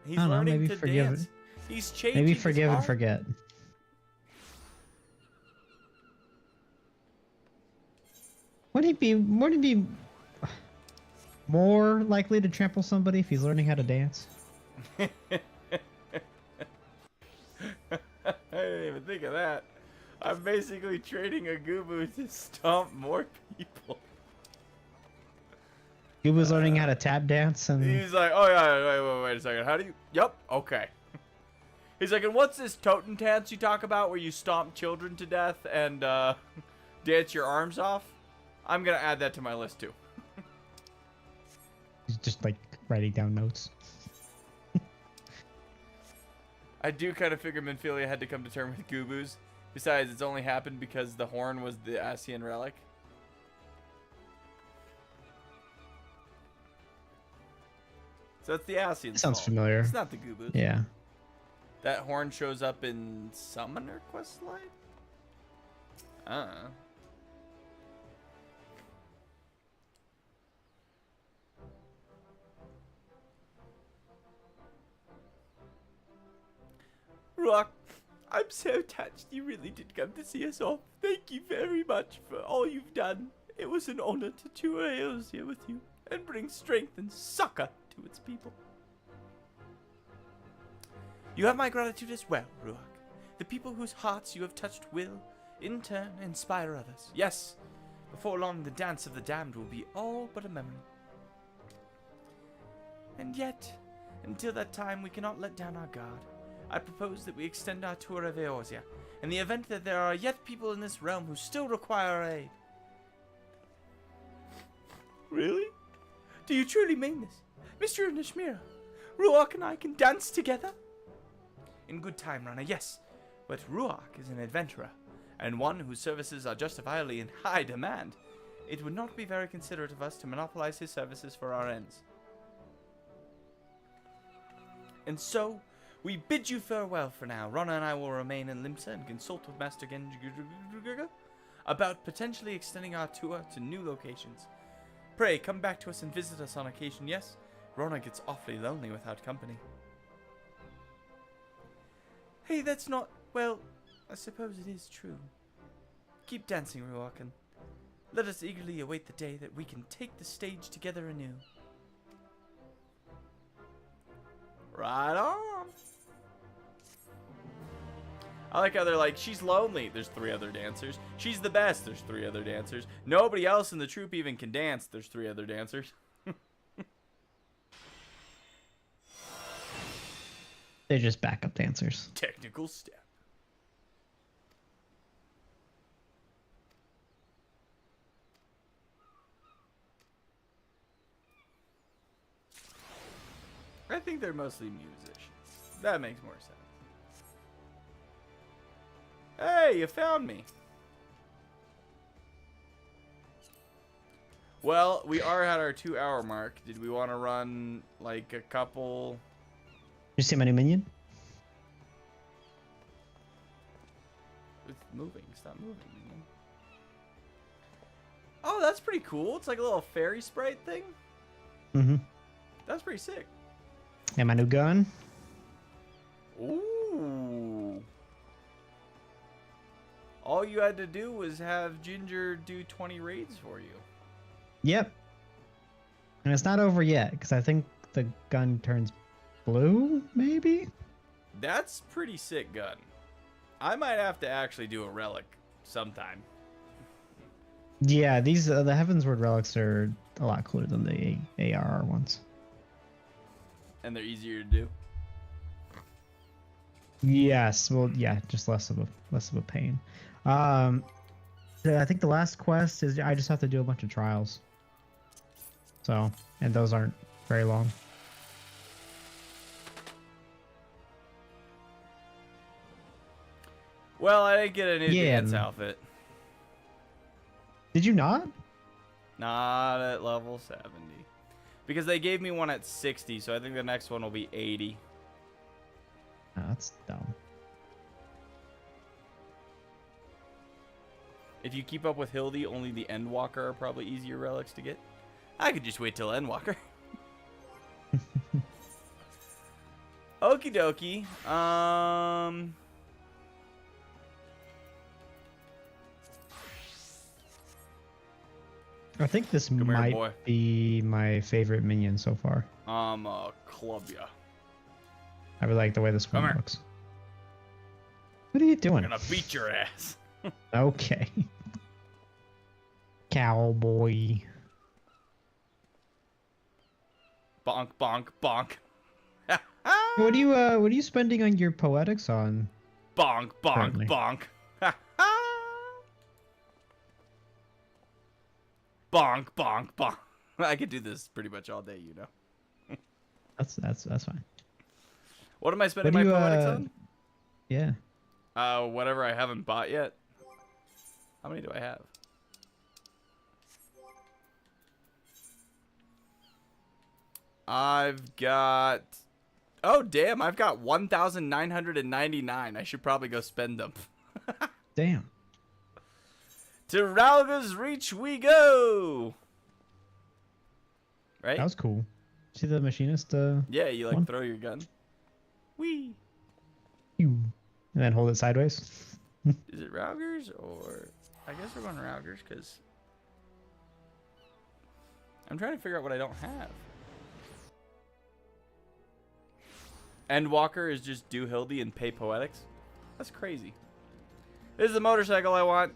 He's I don't know, learning maybe to forgive dance. it. He's changing Maybe his forgive and heart. forget. Wouldn't he be more likely to trample somebody if he's learning how to dance? I didn't even think of that. I'm basically training a Goobu to stomp more people. He was learning how to tap dance and He's like, oh yeah, wait a second. How do you? Yep, okay. He's like, and what's this totem dance you talk about where you stomp children to death and dance your arms off? I'm gonna add that to my list too. he's just like writing down notes. I do kind of figure Minfilia had to come to terms with Goobus. Besides, it's only happened because the horn was the Asian relic. So it's the Asian. Sounds familiar. It's not the Goobus. Yeah. That horn shows up in Summoner Questline? Rock, I'm so touched you really did come to see us off. Thank you very much for all you've done. It was an honor to tour Eosia with you and bring strength and succor to its people. You have my gratitude as well, Ruach. The people whose hearts you have touched will, in turn, inspire others. Yes, before long the dance of the damned will be all but a memory. And yet, until that time we cannot let down our guard. I propose that we extend our tour of Eorzea, in the event that there are yet people in this realm who still require our aid. Really? Do you truly mean this? Mr. Nashmira, Ruach and I can dance together? In good time, Runner, yes. But Ruach is an adventurer, and one whose services are justifiably in high demand. It would not be very considerate of us to monopolize his services for our ends. And so, we bid you farewell for now. Rana and I will remain in Limsa and consult with Master Genji about potentially extending our tour to new locations. Pray, come back to us and visit us on occasion, yes? Rona gets awfully lonely without company. Hey, that's not... well, I suppose it is true. Keep dancing, Ruakan. Let us eagerly await the day that we can take the stage together anew. Right on. I like how they're like, she's lonely. There's 3 other dancers. She's the best. There's 3 other dancers. Nobody else in the troupe even can dance. There's 3 other dancers. They're just backup dancers. Technical step. I think they're mostly musicians. That makes more sense. Hey, you found me. Well, we are at our 2-hour mark. Did we want to run like a couple? You see my new minion? It's moving. Stop moving. Man. Oh, that's pretty cool. It's like a little fairy sprite thing. Mm-hmm. That's pretty sick. And my new gun? Ooh. All you had to do was have Ginger do 20 raids for you. Yep. And it's not over yet, because I think the gun turns blue, maybe? That's pretty sick gun. I might have to actually do a relic sometime. Yeah, these the Heavensward relics are a lot cooler than the ARR ones. And they're easier to do. Yes, well, yeah, just less of a pain. I think the last quest is I just have to do a bunch of trials. So, and those aren't very long. Well, I didn't get a new dance outfit. Did you not? Not at level 70. Because they gave me one at 60, so I think the next one will be 80. Oh, that's dumb. If you keep up with Hildy, only the Endwalker are probably easier relics to get. I could just wait till Endwalker. Okie dokie. I think this here, might boy. be my favorite minion so far. Club ya. I really like the way this Come one here. looks. What are you doing? I'm gonna beat your ass. Okay. Cowboy. Bonk, bonk, bonk. What are you spending on your poetics on? Bonk, bonk, Currently. bonk. Bonk, bonk, bonk. I could do this pretty much all day, you know. That's fine. What am I spending What my do you, poetics on? Yeah. Whatever I haven't bought yet. How many do I have? I've got... Oh, damn. I've got 1,999. I should probably go spend them. Damn. To Ralga's Reach we go! Right? That was cool. See the machinist? Yeah, you like one? throw your gun. Whee! And then hold it sideways. Is it Ralgers or... I guess we're going Ralgers because... I'm trying to figure out what I don't have. Endwalker is just do Hildy and pay Poetics? That's crazy. This is the motorcycle I want.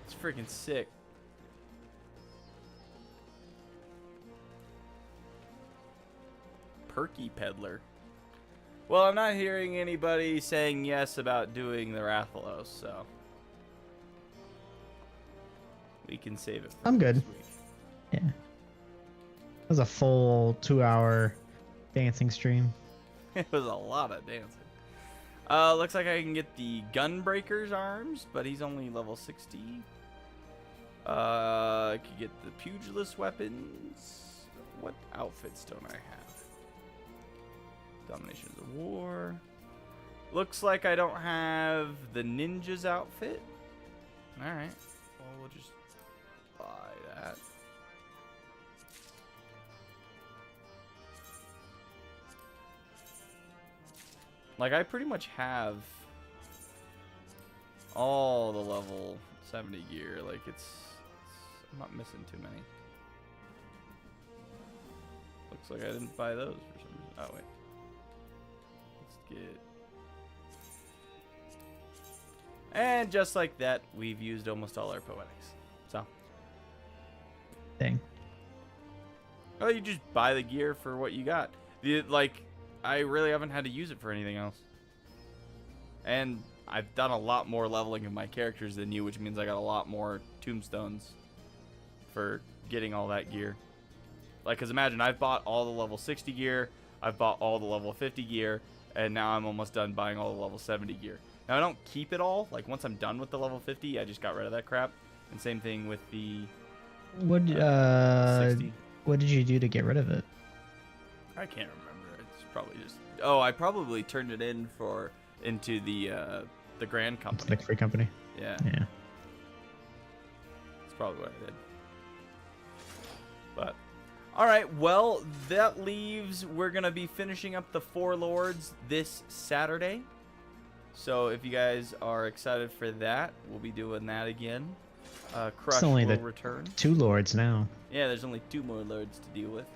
It's freaking sick. Perky Peddler. Well, I'm not hearing anybody saying yes about doing the Rathalos, so we can save it for I'm good. next week. Yeah. That was a full 2-hour dancing stream. It was a lot of dancing. Looks like I can get the Gunbreaker's arms, but he's only level 60. I could get the Pugilist weapons. What outfits don't I have? Domination of the War. Looks like I don't have the Ninja's outfit. Alright. Well, we'll just buy that. Like, I pretty much have all the level 70 gear. Like, I'm not missing too many. Looks like I didn't buy those for some reason. Oh, wait. Let's get... And just like that, we've used almost all our poetics. So. Dang. Oh, you just buy the gear for what you got. I really haven't had to use it for anything else. And I've done a lot more leveling of my characters than you, which means I got a lot more tombstones for getting all that gear. Like, because imagine, I've bought all the level 60 gear, I've bought all the level 50 gear, and now I'm almost done buying all the level 70 gear. Now, I don't keep it all. Like, once I'm done with the level 50, I just got rid of that crap. And same thing with the 60. What did you do to get rid of it? I can't remember. It's probably just... Oh, I probably turned it into the Grand It's Company. like free company. Yeah, Yeah. that's probably what I did. But, all right. Well, that leaves... We're going to be finishing up the Four Lords this Saturday. So if you guys are excited for that, we'll be doing that again. Crush only will the return. 2 lords now. Yeah, there's only 2 more lords to deal with.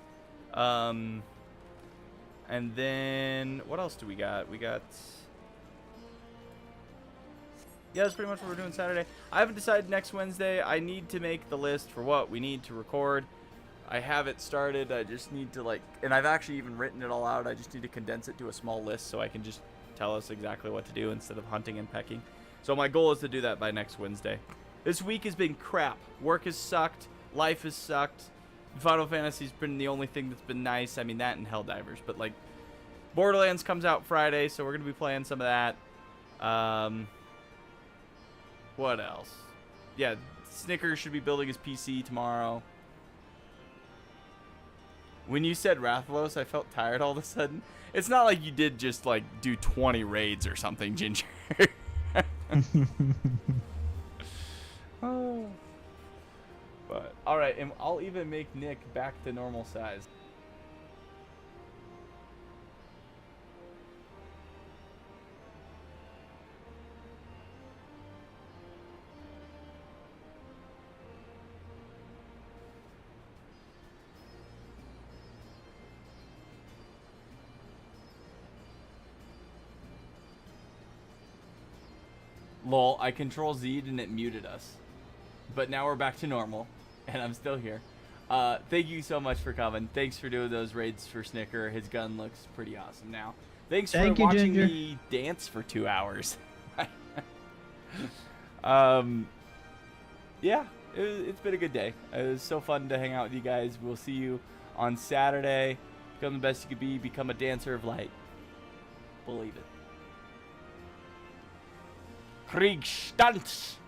And then, what else do we got? Yeah, that's pretty much what we're doing Saturday. I haven't decided next Wednesday. I need to make the list for what we need to record. I have it started. I just need to, like, and I've actually even written it all out. I just need to condense it to a small list so I can just tell us exactly what to do instead of hunting and pecking. So my goal is to do that by next Wednesday. This week has been crap. Work has sucked. Life has sucked. Final Fantasy's been the only thing that's been nice. I mean, that and Helldivers. But, like, Borderlands comes out Friday, so we're going to be playing some of that. What else? Yeah, Snickers should be building his PC tomorrow. When you said Rathalos, I felt tired all of a sudden. It's not like you did just, like, do 20 raids or something, Ginger. Oh. But, alright, and I'll even make Nick back to normal size. Lol, I control Z'd and it muted us. But now we're back to normal, and I'm still here. Thank you so much for coming. Thanks for doing those raids for Snicker. His gun looks pretty awesome now. Thanks for watching me dance for 2 hours. Yeah, it's been a good day. It was so fun to hang out with you guys. We'll see you on Saturday. Become the best you could be. Become a dancer of light. Believe it. Kriegsstanz!